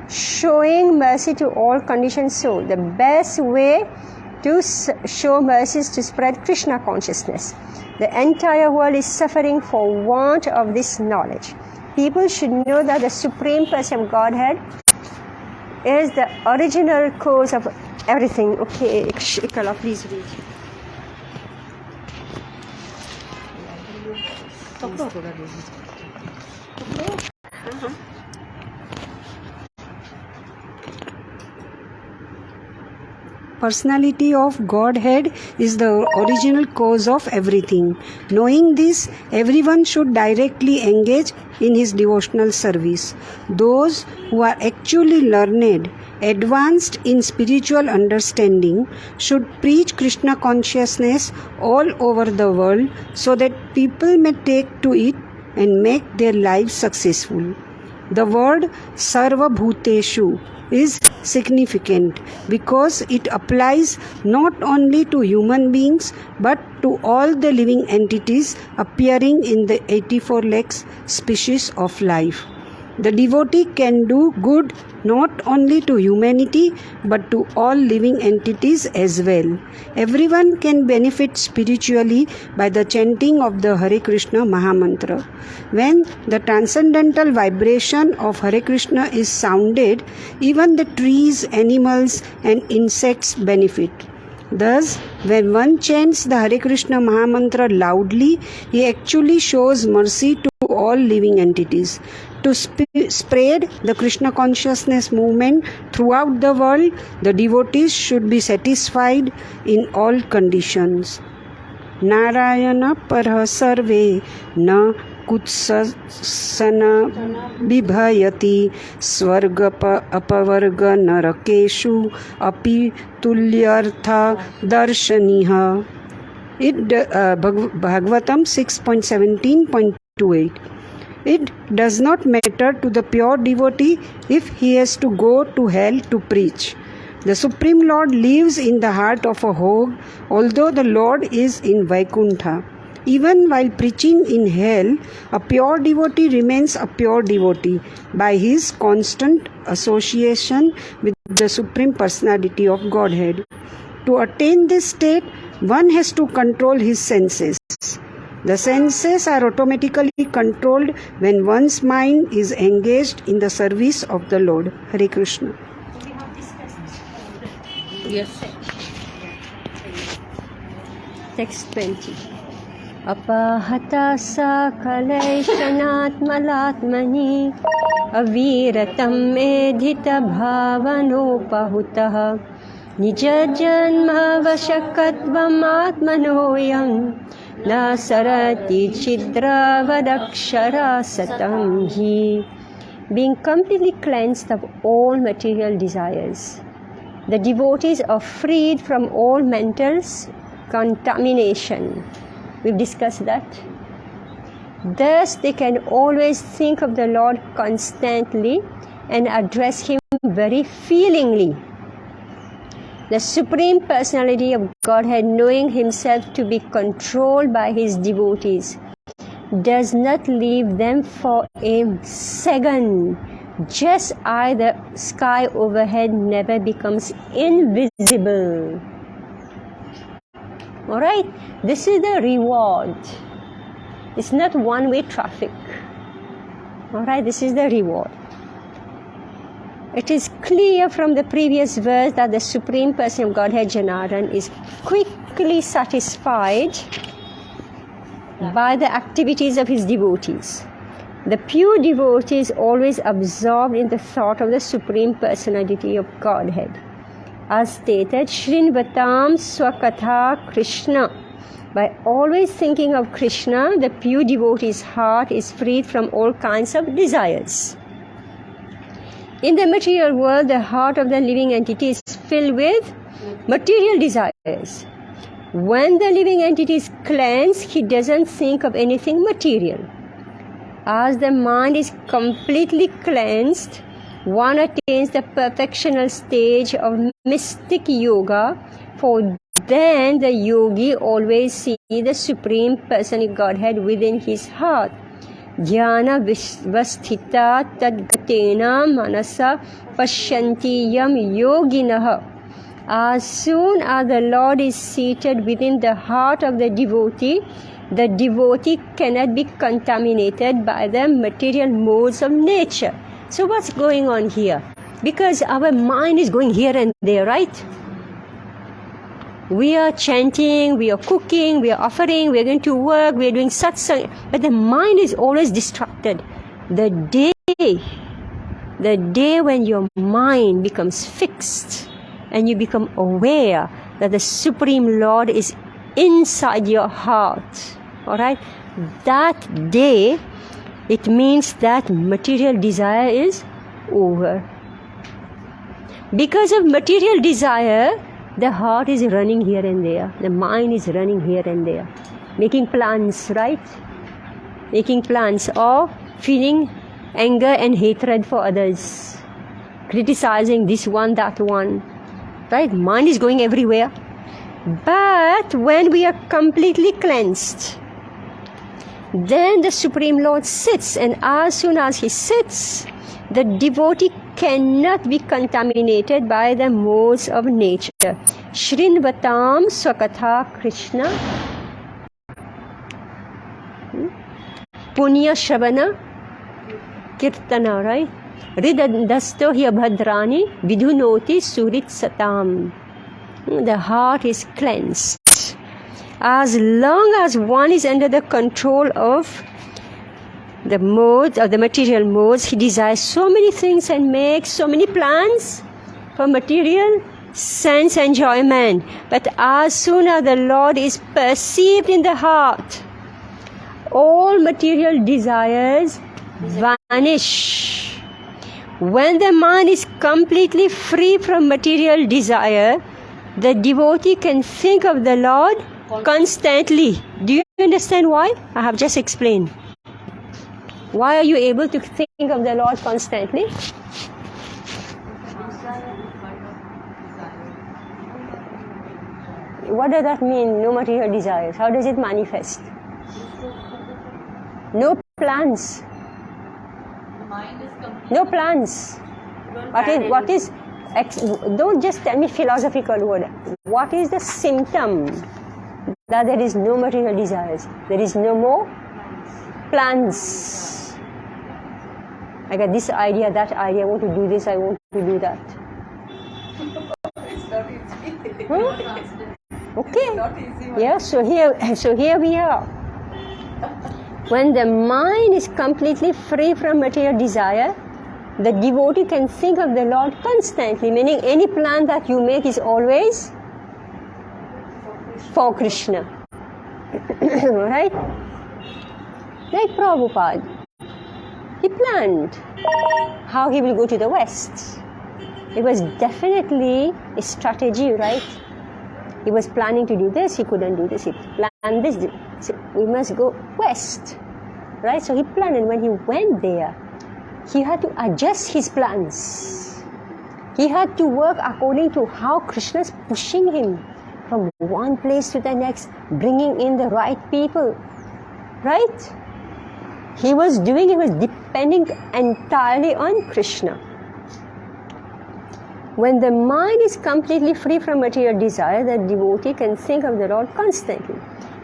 showing mercy to all conditioned souls. The best way to show mercy is to spread Krishna consciousness. The entire world is suffering for want of this knowledge. People should know that the Supreme Person of Godhead is the original cause of everything. Okay, Ikala, please read. Personality of Godhead is the original cause of everything. Knowing this, everyone should directly engage in his devotional service. Those who are actually learned, advanced in spiritual understanding, should preach Krishna consciousness all over the world so that people may take to it and make their lives successful. The word Sarva Bhuteshu is significant because it applies not only to human beings but to all the living entities appearing in the 84 lakhs species of life. The devotee can do good not only to humanity but to all living entities as well. Everyone can benefit spiritually by the chanting of the Hare Krishna Mahamantra. When the transcendental vibration of Hare Krishna is sounded, even the trees, animals and insects benefit. Thus, when one chants the Hare Krishna Mahamantra loudly, he actually shows mercy to all living entities. To spread the Krishna consciousness movement throughout the world, the devotees should be satisfied in all conditions. Narayana parha sarve na kutsasana bibhayati swarga apavarga narakeshu api tulyartha darshaniha. Bhagavatam 6.17.28. It does not matter to the pure devotee if he has to go to hell to preach. The Supreme Lord lives in the heart of a hog, although the Lord is in Vaikuntha. Even while preaching in hell, a pure devotee remains a pure devotee by his constant association with the Supreme Personality of Godhead. To attain this state, one has to control his senses. The senses are automatically controlled when one's mind is engaged in the service of the Lord. Hare Krishna. Yes. Text 20. Apahata sakalaishanatmalatmani aviratam medhita bhavanopahutah nija janma vashakatvam atmanoyam na sarati chidra vadakshara satam hi. Being completely cleansed of all material desires, the devotees are freed from all mental contamination. We've discussed that. Thus, they can always think of the Lord constantly and address Him very feelingly. The Supreme Personality of Godhead, knowing Himself to be controlled by His devotees, does not leave them for a second. Just as the sky overhead never becomes invisible. Alright, this is the reward. It's not one-way traffic. Alright, this is the reward. It is clear from the previous verse that the Supreme Person of Godhead, Janardhan, is quickly satisfied by the activities of his devotees. The pure devotee is always absorbed in the thought of the Supreme Personality of Godhead. As stated, Shrinvatam Swakatha Krishna. By always thinking of Krishna, the pure devotee's heart is freed from all kinds of desires. In the material world, the heart of the living entity is filled with material desires. When the living entity is cleansed, he doesn't think of anything material. As the mind is completely cleansed, one attains the perfectional stage of mystic yoga, for then the yogi always sees the Supreme Person of Godhead within his heart. Dhyana vasthita tadgatena manasa pashyanti yam yoginah. As soon as the Lord is seated within the heart of the devotee cannot be contaminated by the material modes of nature. So what's going on here? Because our mind is going here and there, right? We are chanting, we are cooking, we are offering, we are going to work, we are doing satsang, but the mind is always distracted. The day when your mind becomes fixed and you become aware that the Supreme Lord is inside your heart, all right, that day, it means that material desire is over. Because of material desire, the heart is running here and there. The mind is running here and there. Making plans, right? Making plans, or feeling anger and hatred for others. Criticizing this one, that one. Right? Mind is going everywhere. But when we are completely cleansed, then the Supreme Lord sits, and as soon as he sits, the devotee cannot be contaminated by the modes of nature. Shrinvatam Swakatha Krishna Punya Shravana Kirtana, right? Ridandasto Hyabhadrani Vidhunoti Surit Satam. The heart is cleansed. As long as one is under the control of the modes, of the material modes, he desires so many things and makes so many plans for material sense enjoyment. But as soon as the Lord is perceived in the heart, all material desires vanish. When the mind is completely free from material desire, the devotee can think of the Lord constantly. Do you understand why? I have just explained. Why are you able to think of the Lord constantly? What does that mean, no material desires? How does it manifest? No plans. No plans. Don't just tell me philosophical word. What is the symptom that there is no material desires? There is no more plans. I got this idea, that idea, I want to do this, I want to do that. It's not easy. Okay. It's not easy. Yeah, so here we are. When the mind is completely free from material desire, the devotee can think of the Lord constantly, meaning any plan that you make is always for Krishna. Right? Like Prabhupada. He planned how he will go to the West. It was definitely a strategy, right? He was planning to do this, he couldn't do this. He planned this, so we must go west, right? So he planned, and when he went there, he had to adjust his plans. He had to work according to how Krishna is pushing him from one place to the next, bringing in the right people, right? He was depending entirely on Krishna. When the mind is completely free from material desire, the devotee can think of the Lord constantly.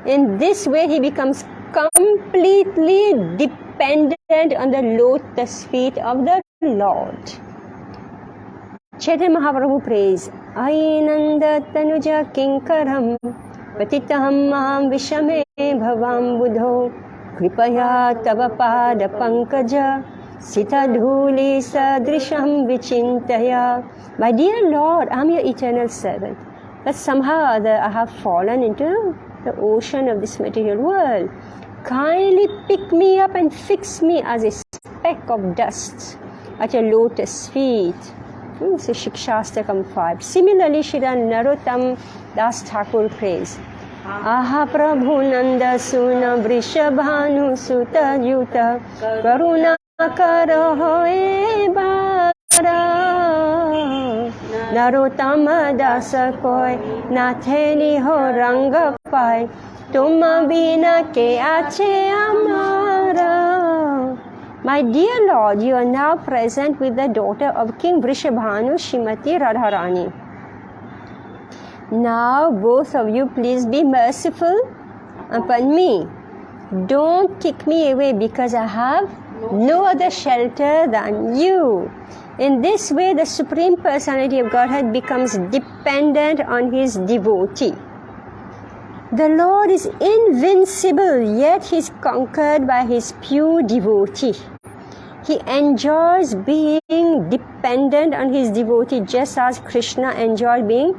In this way, he becomes completely dependent on the lotus feet of the Lord. Chaitanya Mahaprabhu prays, Ainanda tanuja kinkaram patitaham maham vishame bhavam buddho kripaya tava pada pankaja sita dhuli sadrisham vichintaya. My dear Lord, I am your eternal servant, but somehow or other I have fallen into the ocean of this material world. Kindly pick me up and fix me as a speck of dust at your lotus feet. So Shikshastakam 5. Similarly, Shri Narottam Das Thakur prays, Aha Prabhu Nanda Suna Vrishabhanu Suta Yuta Karuna Kara Hoe Bara Narottam Das Koi Natheni Ho Ranga Pai Tuma Vina Ke Ache Amara. My dear Lord, you are now present with the daughter of King Vrishabhanu, Shrimati Radharani. Now, both of you, please be merciful upon me. Don't kick me away because I have no other shelter than you. In this way, the Supreme Personality of Godhead becomes dependent on his devotee. The Lord is invincible, yet he is conquered by his pure devotee. He enjoys being dependent on his devotee, just as Krishna enjoyed being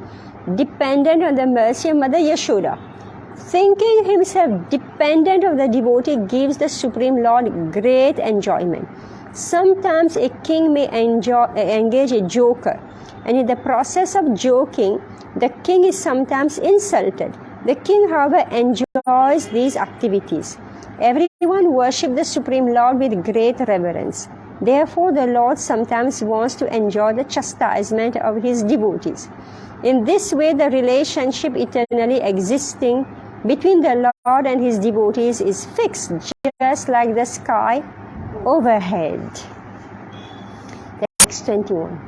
dependent on the mercy of Mother Yashoda. Thinking himself dependent of the devotee gives the Supreme Lord great enjoyment. Sometimes a king may engage a joker, and in the process of joking, the king is sometimes insulted. The king, however, enjoys these activities. Everyone worships the Supreme Lord with great reverence. Therefore, the Lord sometimes wants to enjoy the chastisement of his devotees. In this way, the relationship eternally existing between the Lord and his devotees is fixed, just like the sky overhead. Text 21.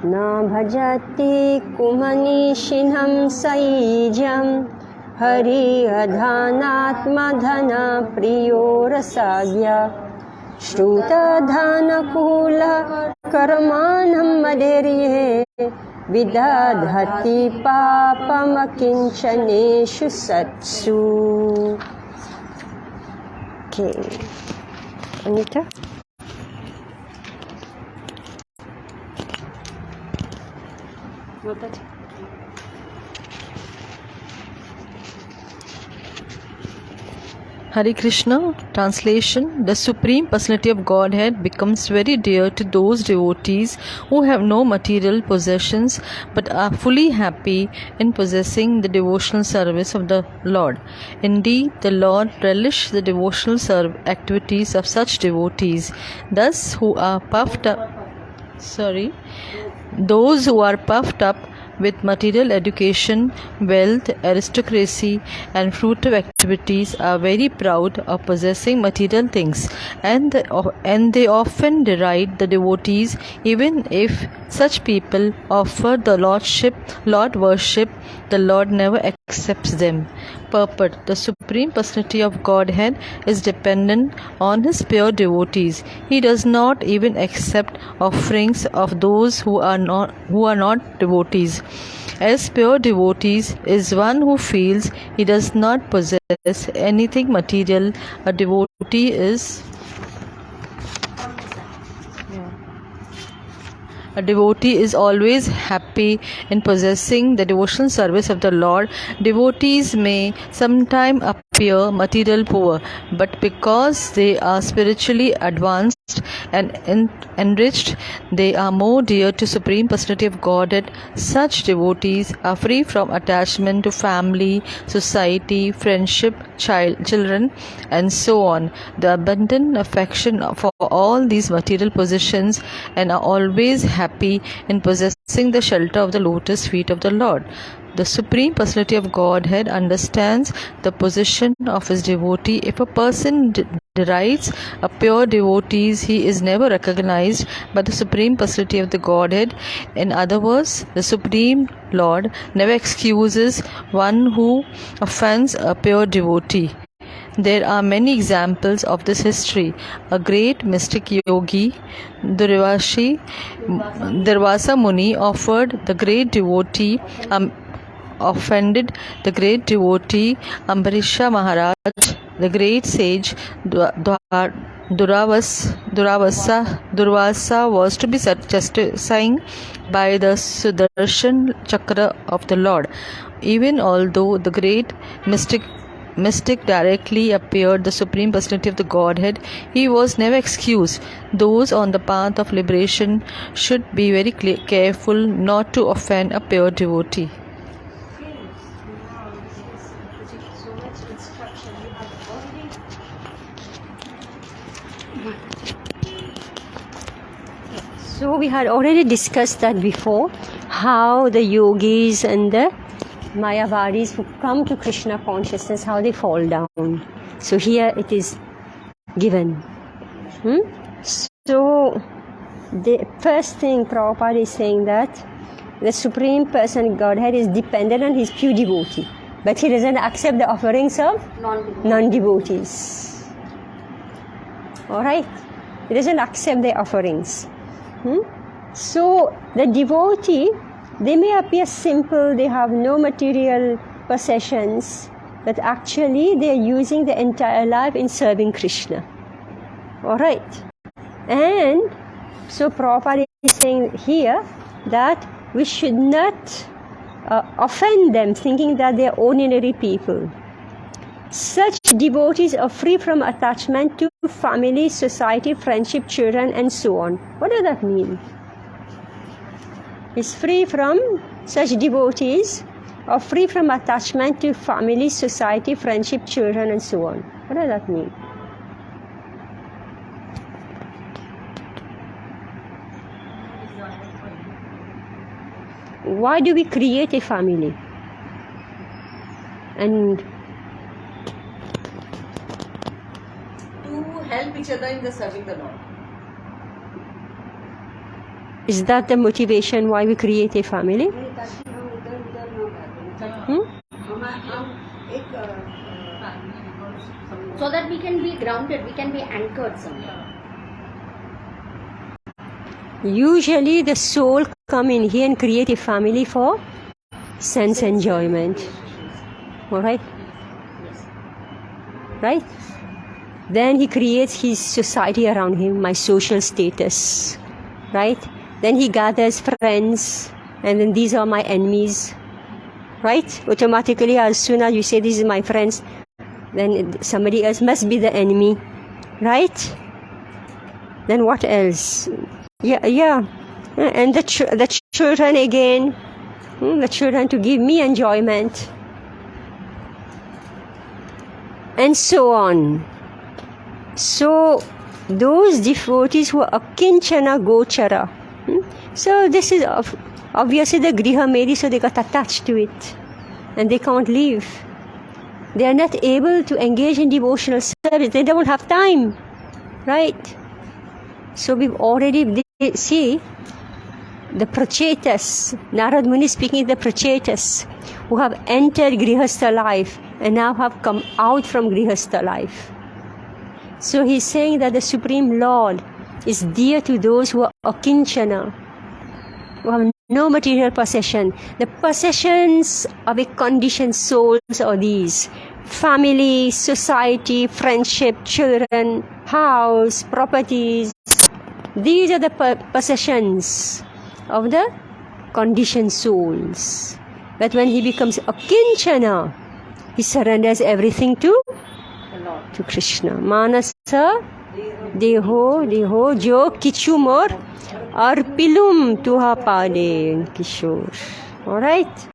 Na bhajati kumanishinham saijam hari adhanatma dhana priyo rasagya shruta dhana kula karmanam madheriye vidadhati papam akinchaneshu satsu. Okay. Anita? Hare Krishna. Translation. The Supreme Personality of Godhead becomes very dear to those devotees who have no material possessions but are fully happy in possessing the devotional service of the Lord. Indeed, the Lord relishes the devotional activities of such devotees. Those who are puffed up with material education, wealth, aristocracy, and fruitive activities are very proud of possessing material things, and they often deride the devotees, even if such people offer the Lord worship, the Lord never accepts them. Purport. The Supreme Personality of Godhead is dependent on his pure devotees. He does not even accept offerings of those who are not devotees. As pure devotees is one who feels he does not possess anything material. A devotee is always happy in possessing the devotional service of the Lord. Devotees may sometimes appear material poor, but because they are spiritually advanced and enriched, they are more dear to Supreme Personality of Godhead. Such devotees are free from attachment to family, society, friendship, children, and so on, the abundant affection for all these material possessions, and are always happy in possessing the shelter of the lotus feet of the Lord. The Supreme Personality of Godhead understands the position of his devotee. If a person derides a pure devotee, he is never recognized by the Supreme Personality of the Godhead. In other words, the Supreme Lord never excuses one who offends a pure devotee. There are many examples of this history. A great mystic yogi, Durvasa Muni, offended the great devotee Ambarisha Maharaj. The great sage Durvasa was to be justifying by the Sudarshan Chakra of the Lord. Even although the great mystic directly appeared the Supreme Personality of the Godhead, he was never excused. Those on the path of liberation should be very careful not to offend a pure devotee. So much instruction you have already. So we had already discussed that before, how the yogis and the Mayavadis who come to Krishna consciousness, how they fall down. So here it is given. So the first thing Prabhupada is saying that the Supreme Person Godhead is dependent on his pure devotee, but he doesn't accept the offerings of non-devotees. Alright? He doesn't accept the offerings. So the devotee, they may appear simple, they have no material possessions, but actually they are using the entire life in serving Krishna. Alright. And so Prabhupada is saying here that we should not offend them thinking that they are ordinary people. Such devotees are free from attachment to family, society, friendship, children, and so on. What does that mean? Is free from, such devotees are free from attachment to family, society, friendship, children, and so on. What does that mean? Why do we create a family? And To help each other in the serving the Lord. is that the motivation why we create a family? नहीं, ताकि हम इधर उधर न भागें। मतलब हम एक So that we can be grounded, we can be anchored somewhere. Usually the soul come in here and create a family for sense enjoyment. Alright? Right? Then he creates his society around him, my social status. Right? Then he gathers friends, and then these are my enemies. Right? Automatically, as soon as you say this is my friends, then somebody else must be the enemy. Right? Then what else? Yeah. And the children again, the children to give me enjoyment. And so on. So, those devotees who are akinchana gochara. So, this is obviously the griha meri, so they got attached to it. And they can't leave. They are not able to engage in devotional service. They don't have time. Right? So, we've already see the Prachetas, Narad Muni speaking the Prachetas, who have entered Grihastha life and now have come out from Grihastha life. So he's saying that the Supreme Lord is dear to those who are akinchana, who have no material possession. The possessions of a conditioned souls are these: family, society, friendship, children, house, properties. These are the possessions of the conditioned souls. But when he becomes akinchana, he surrenders everything to Krishna. Manasa deho jo kichu mor arpilum tuha pade kishore. Alright?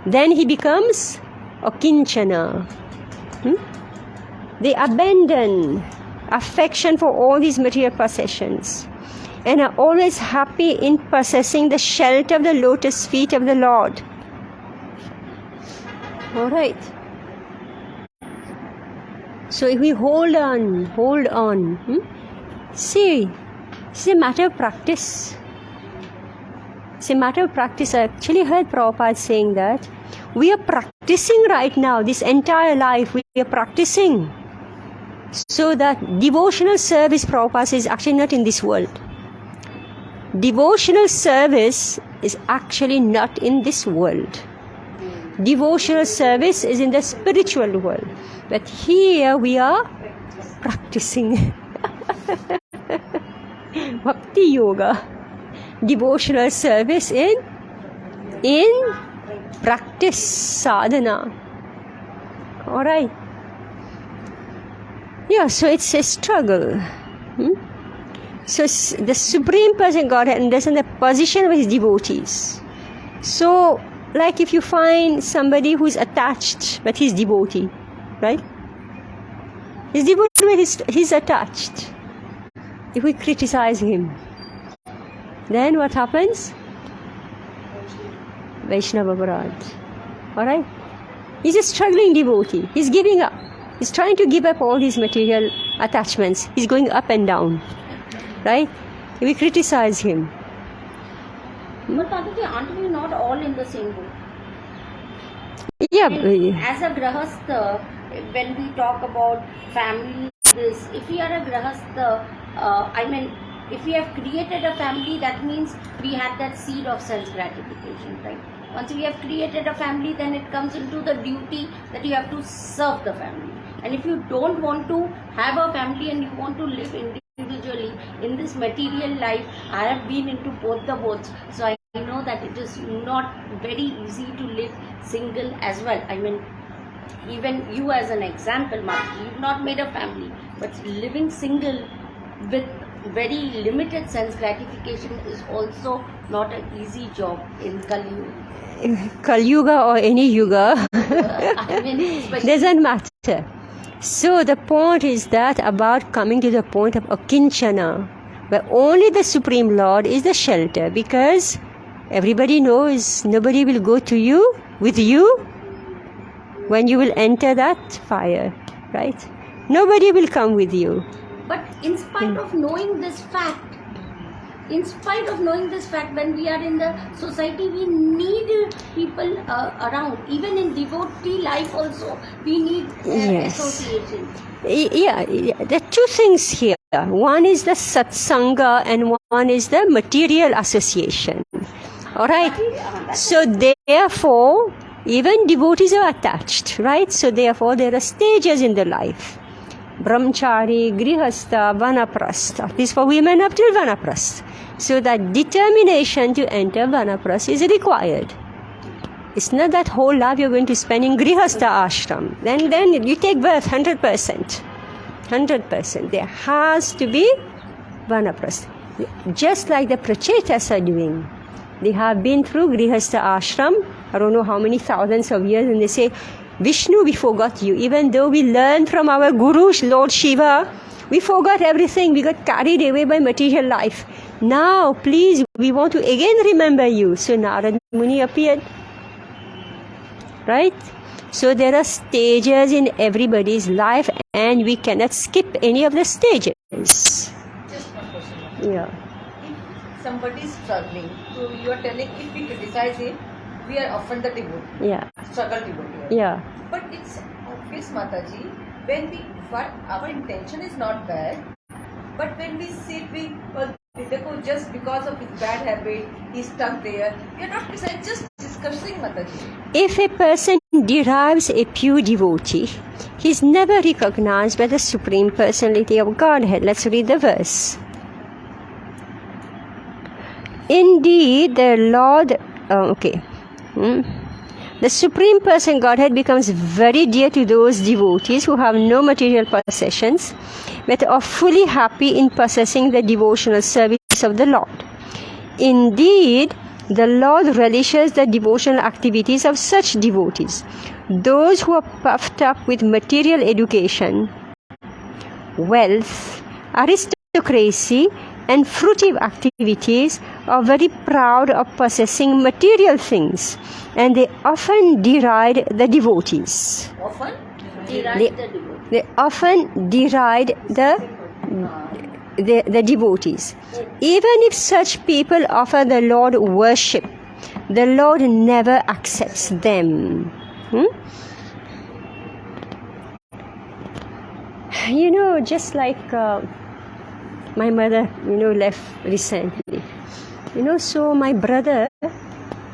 Then he becomes akinchana. They abandon affection for all these material possessions and are always happy in possessing the shelter of the lotus feet of the Lord. Alright. So if we hold on, see, it's a matter of practice. It's a matter of practice. I actually heard Prabhupada saying that we are practicing right now, this entire life we are practicing. So that devotional service, Prabhupada is actually not in this world. Devotional service is actually not in this world. Devotional service is in the spiritual world. But here we are practicing Bhakti Yoga. Devotional service in practice, sadhana. Alright. Yeah, so it's a struggle. So the Supreme Person Godhead understands the position of his devotees. So, like if you find somebody who's attached, but he's devotee, right? He's devotee, but he's attached. If we criticize him, then what happens? Vaishnava Aparadh. Alright? He's a struggling devotee. He's giving up. He's trying to give up all these material attachments. He's going up and down. Right? We criticize him. But Tataji, aren't we not all in the same boat? Yeah. As a grahastha, when we talk about family, if we are a grahastha, If we have created a family, that means we had that seed of sense gratification, right? Once we have created a family, then it comes into the duty that you have to serve the family. And if you don't want to have a family and you want to live individually in this material life, I have been into both the boats, so I know that it is not very easy to live single as well. I mean, even you as an example, Mati, you've not made a family, but living single with very limited sense gratification is also not an easy job in Kali Yuga. Kali Yuga or any Yuga, I mean, especially doesn't matter. So the point is that about coming to the point of akinchana, where only the Supreme Lord is the shelter, because everybody knows nobody will go to you, with you, when you will enter that fire, right? Nobody will come with you. But in spite of knowing this fact, when we are in the society, we need people around. Even in devotee life also, we need Yes. association. Yeah, there are two things here. One is the satsanga and one is the material association. Alright? So therefore, even devotees are attached, right? So therefore, there are stages in the life. Brahmachari, Grihastha, Vanaprastha. This for women up till Vanaprastha. So that determination to enter Vanaprastha is required. It's not that whole life you're going to spend in Grihastha ashram. Then you take birth 100%. 100%. There has to be Vanaprastha. Just like the Prachetas are doing. They have been through Grihastha ashram, I don't know how many thousands of years, and they say, Vishnu, we forgot you. Even though we learned from our Guru, Lord Shiva, we forgot everything. We got carried away by material life. Now, please, we want to again remember you. So Narad Muni appeared. Right? So there are stages in everybody's life and we cannot skip any of the stages. Just one question. Yeah. If somebody is struggling, so you are telling if we criticize him, we are often the devotee. Yeah. Struggle devotee. Yeah. But it's obvious, Mataji, when we, but our intention is not bad, but when we sit, just because of his bad habit, he's stuck there. We are not just discussing, Mataji. If a person derives a pure devotee, he is never recognized by the Supreme Personality of Godhead. Let's read the verse. Indeed, the Lord... The Supreme Person Godhead becomes very dear to those devotees who have no material possessions, but are fully happy in possessing the devotional service of the Lord. Indeed, the Lord relishes the devotional activities of such devotees. Those who are puffed up with material education, wealth, aristocracy, and fruitive activities are very proud of possessing material things, and they often deride the devotees. Often? They often deride the devotees. Even if such people offer the Lord worship, the Lord never accepts them. You know, just like my mother, left recently. So my brother,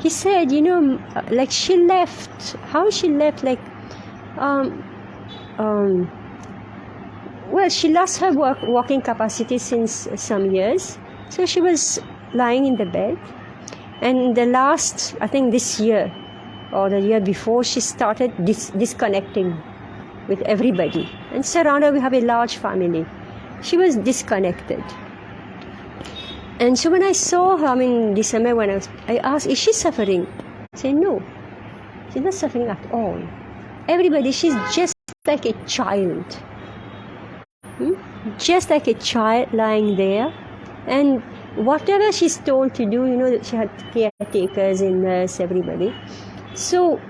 he said, like she left. How she left? Like, well, she lost her walking capacity since some years. So she was lying in the bed. And the last, I think this year or the year before, she started disconnecting with everybody. And surrounded, we have a large family. She was disconnected. And so when I saw her in December, I asked, is she suffering? I said, no, she's not suffering at all. Everybody, she's just like a child. Just like a child lying there. And whatever she's told to do, she had caretakers in nurse, everybody. So,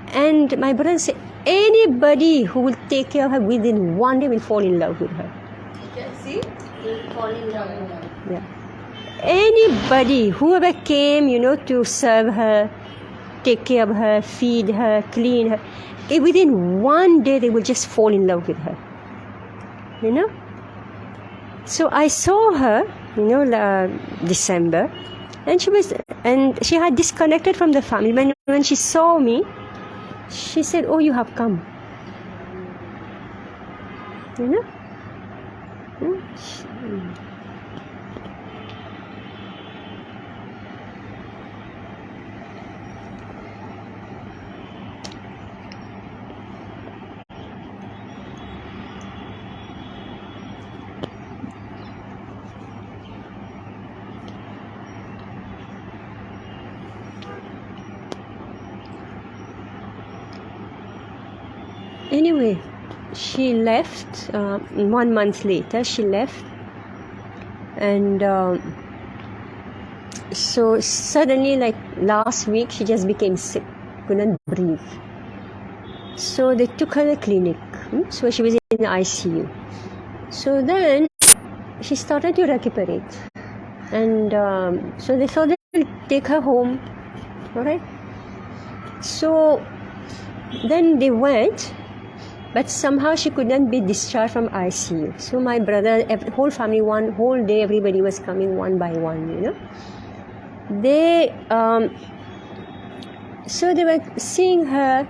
and my brother said, anybody who will take care of her within one day will fall in love with her. See? Fall in love with her. Yeah. Anybody, whoever came, to serve her, take care of her, feed her, clean her, within one day they will just fall in love with her. So I saw her, December, and she had disconnected from the family. When she saw me, she said, "Oh, you have come." You know? Anyway, she left 1 month later. She left, and so suddenly, like last week, she just became sick, couldn't breathe. So they took her to the clinic. So she was in the ICU. So then she started to recuperate, and so they thought they'll take her home. All right. So then they went. But somehow she couldn't be discharged from ICU. So my brother, whole family, one whole day, everybody was coming one by one, They, so they were seeing her,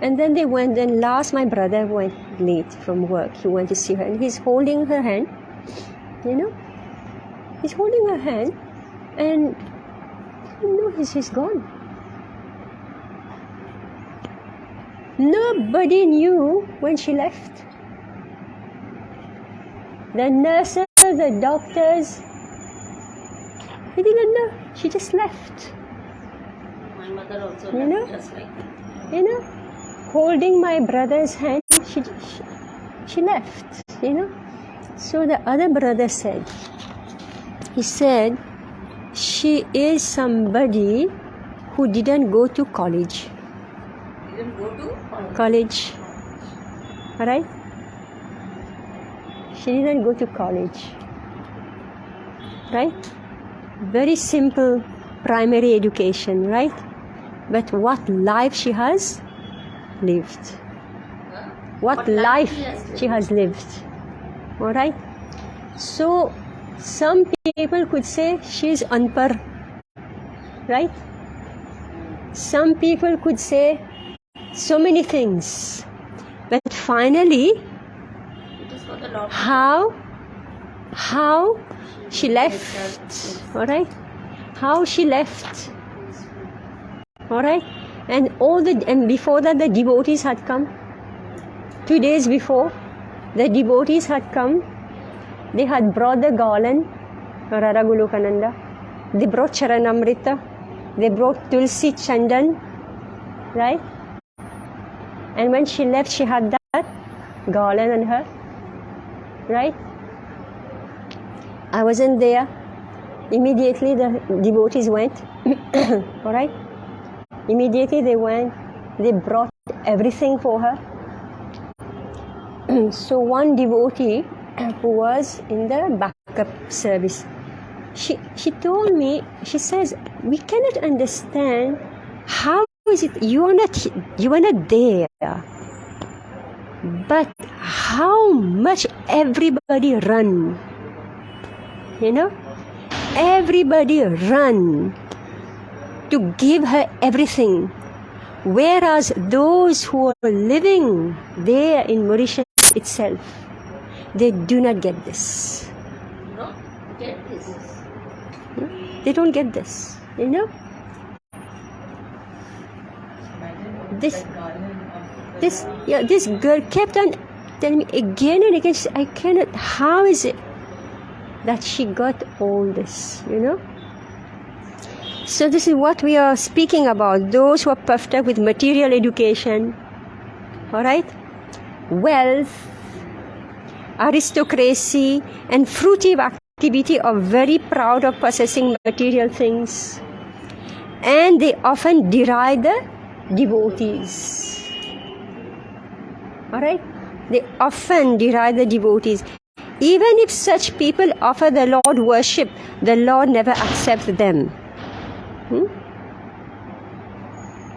and then they went, and last my brother went late from work. He went to see her, and he's holding her hand, He's holding her hand, and, he's gone. Nobody knew when she left. The nurses, the doctors, they didn't know. She just left. My mother also left just like that. Holding my brother's hand, she left, So the other brother said, she is somebody who didn't go to college. Didn't go to College. Alright? She didn't go to college. Right? Very simple primary education, right? But what life she has lived. What life she has lived. Alright? So, some people could say she is unpar. Right? Some people could say so many things, but finally, It is for the Lord. how she left, all right? How she left, all right? And before that, the devotees had come. 2 days before, the devotees had come. They had brought the garland, Radha Golokananda. They brought Charanamrita. They brought Tulsi Chandan, right? And when she left, she had that garland on her, right? I wasn't there. Immediately the devotees went, all right? Immediately they went, they brought everything for her. So one devotee who was in the backup service, she told me, she says, we cannot understand how is it you are not there, but how much everybody run, everybody run to give her everything, whereas those who are living there in Mauritius itself, they do not get this. No, get this. They don't get this, This girl kept on telling me again and again, I cannot, how is it that she got all this, So this is what we are speaking about, those who are puffed up with material education, alright? Wealth, aristocracy, and fruitive activity are very proud of possessing material things. And they often deride the devotees. Alright? They often deride the devotees. Even if such people offer the Lord worship, the Lord never accepts them.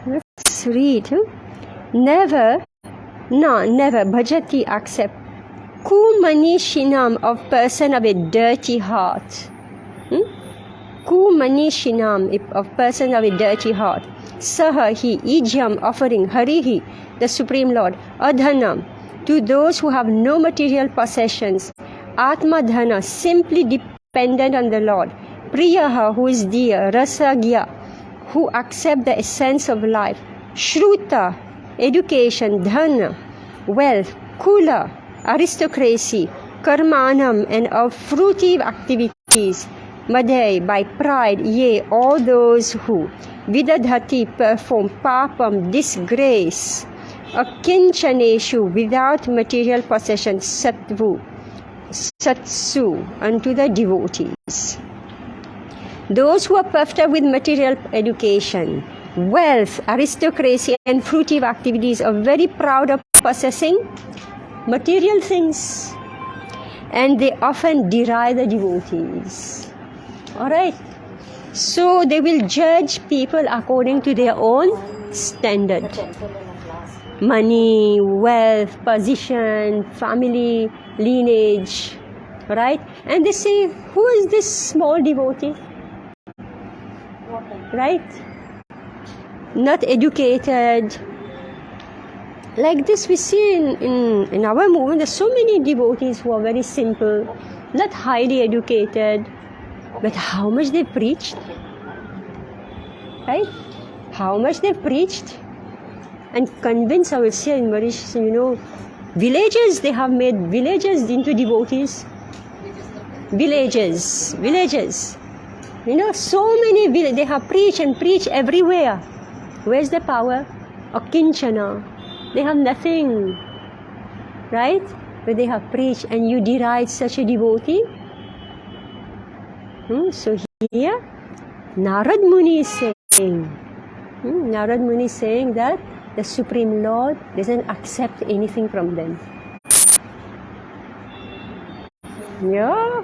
Let's read. Never, bhajati accept. Kumanishinam, of person of a dirty heart. Kumanishinam, of person of a dirty heart. Saha, he, ijam, offering, harihi, the Supreme Lord. Adhanam, to those who have no material possessions. Atmadhana, simply dependent on the Lord. Priyaha, who is dear. Rasagya, who accept the essence of life. Shruta, education. Dhana, wealth. Kula, aristocracy. Karmanam, and of fruitive activities. Madhai, by pride. Yea, all those who vidadhati, perform. Papam, disgrace. Akinchaneshu, without material possessions. Sattvu, satsu, unto the devotees. Those who are puffed up with material education, wealth, aristocracy, and fruitive activities are very proud of possessing material things, and they often deride the devotees. Alright? So they will judge people according to their own standard. Money, wealth, position, family, lineage. Right? And they say, who is this small devotee? Right? Not educated. Like this we see in our movement, there's so many devotees who are very simple, not highly educated, but how much they preached. Right? How much they preached and convinced, I will say in Mauritius, villages, they have made villages into devotees. Villages. So many villages, they have preached and preached everywhere. Where's the power? Akinchana. They have nothing. Right? But they have preached, and you deride such a devotee. So here, Narad Muni is saying, that the Supreme Lord doesn't accept anything from them. Yeah.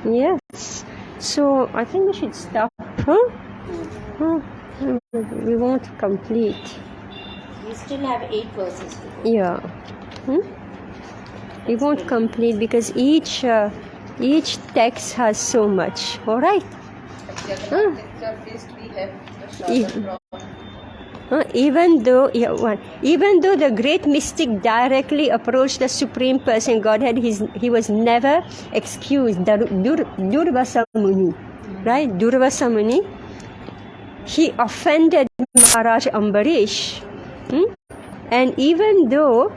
Yes. So I think we should stop. We won't complete. We still have 8 verses to go. Yeah. We won't complete because each text has so much. All right. Even though the great mystic directly approached the Supreme Person Godhead, he was never excused. Durvasa Muni, right? Durvasa Muni, he offended Maharaj Ambarish, and even though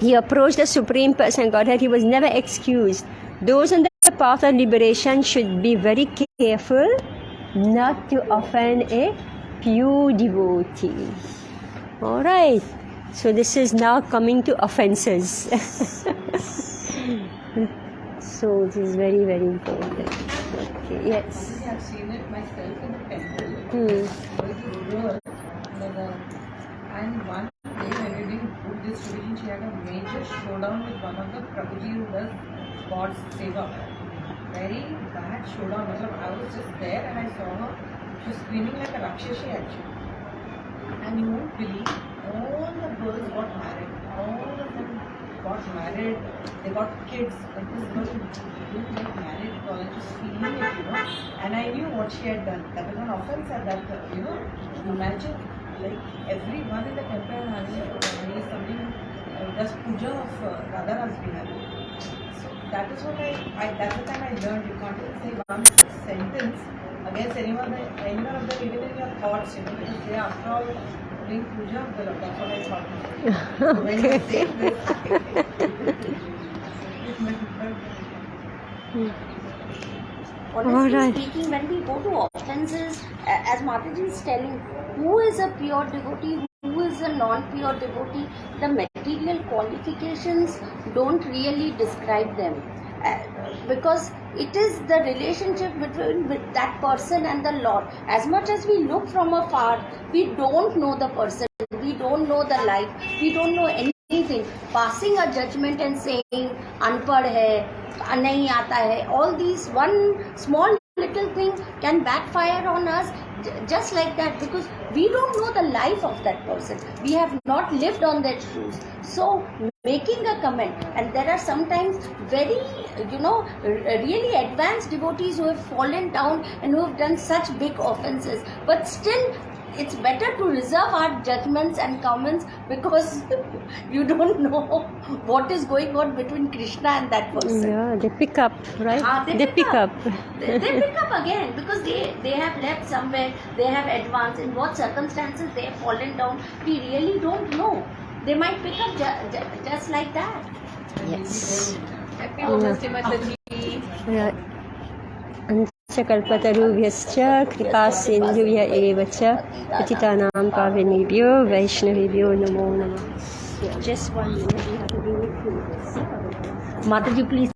he approached the Supreme Person Godhead, he was never excused. Those on the path of liberation should be very careful not to offend a pure devotee. Alright. So this is now coming to offenses. So this is very, very important. Okay, yes. I have seen it myself in the temple. And one day when we did this tradition, she had a major showdown with one of the Prabhuji who does God's seva. Very bad showdown. I was just there and I saw her. She was screaming like a Rakshashi actually. And you won't believe, all the girls got married. All of them got married. They got kids. But this girl didn't get married at all. I was feeling it, And I knew what she had done. That was an offense at that, Imagine, like everyone in the temple having something, does puja of Radharaj Bihari. So that is what that's the time I learned. You can't even say one sentence against anyone of them, even in your thoughts, because they are after all doing puja of the Lord. That's what I thought. So when you say this, Honestly speaking, when we go to offenses, as Mataji is telling, who is a pure devotee, who is a non-pure devotee, the material qualifications don't really describe them. Because it is the relationship between that person and the Lord. As much as we look from afar, we don't know the person, we don't know the life, we don't know anything. Passing a judgment and saying, Anpad hai, nahi aata hai, all these one small little thing can backfire on us just like that, because we don't know the life of that person. We have not lived on their shoes. So making a comment, and there are sometimes very, really advanced devotees who have fallen down and who have done such big offenses, but still it's better to reserve our judgments and comments, because you don't know what is going on between Krishna and that person. Yeah, they pick up, right? They pick up. up. They pick up again, because they have left somewhere, they have advanced. In what circumstances they have fallen down, we really don't know. They might pick up just like that. Yes. Happy Women's Day, Mataji. Yeah. कल्पतरुभ्यश्च कृपासिन्धुभ्य एव च पतितानां पावनेभ्यो वैष्णवेभ्यो नमो नमः. Just 1 minute, we have to do it. Mataji, please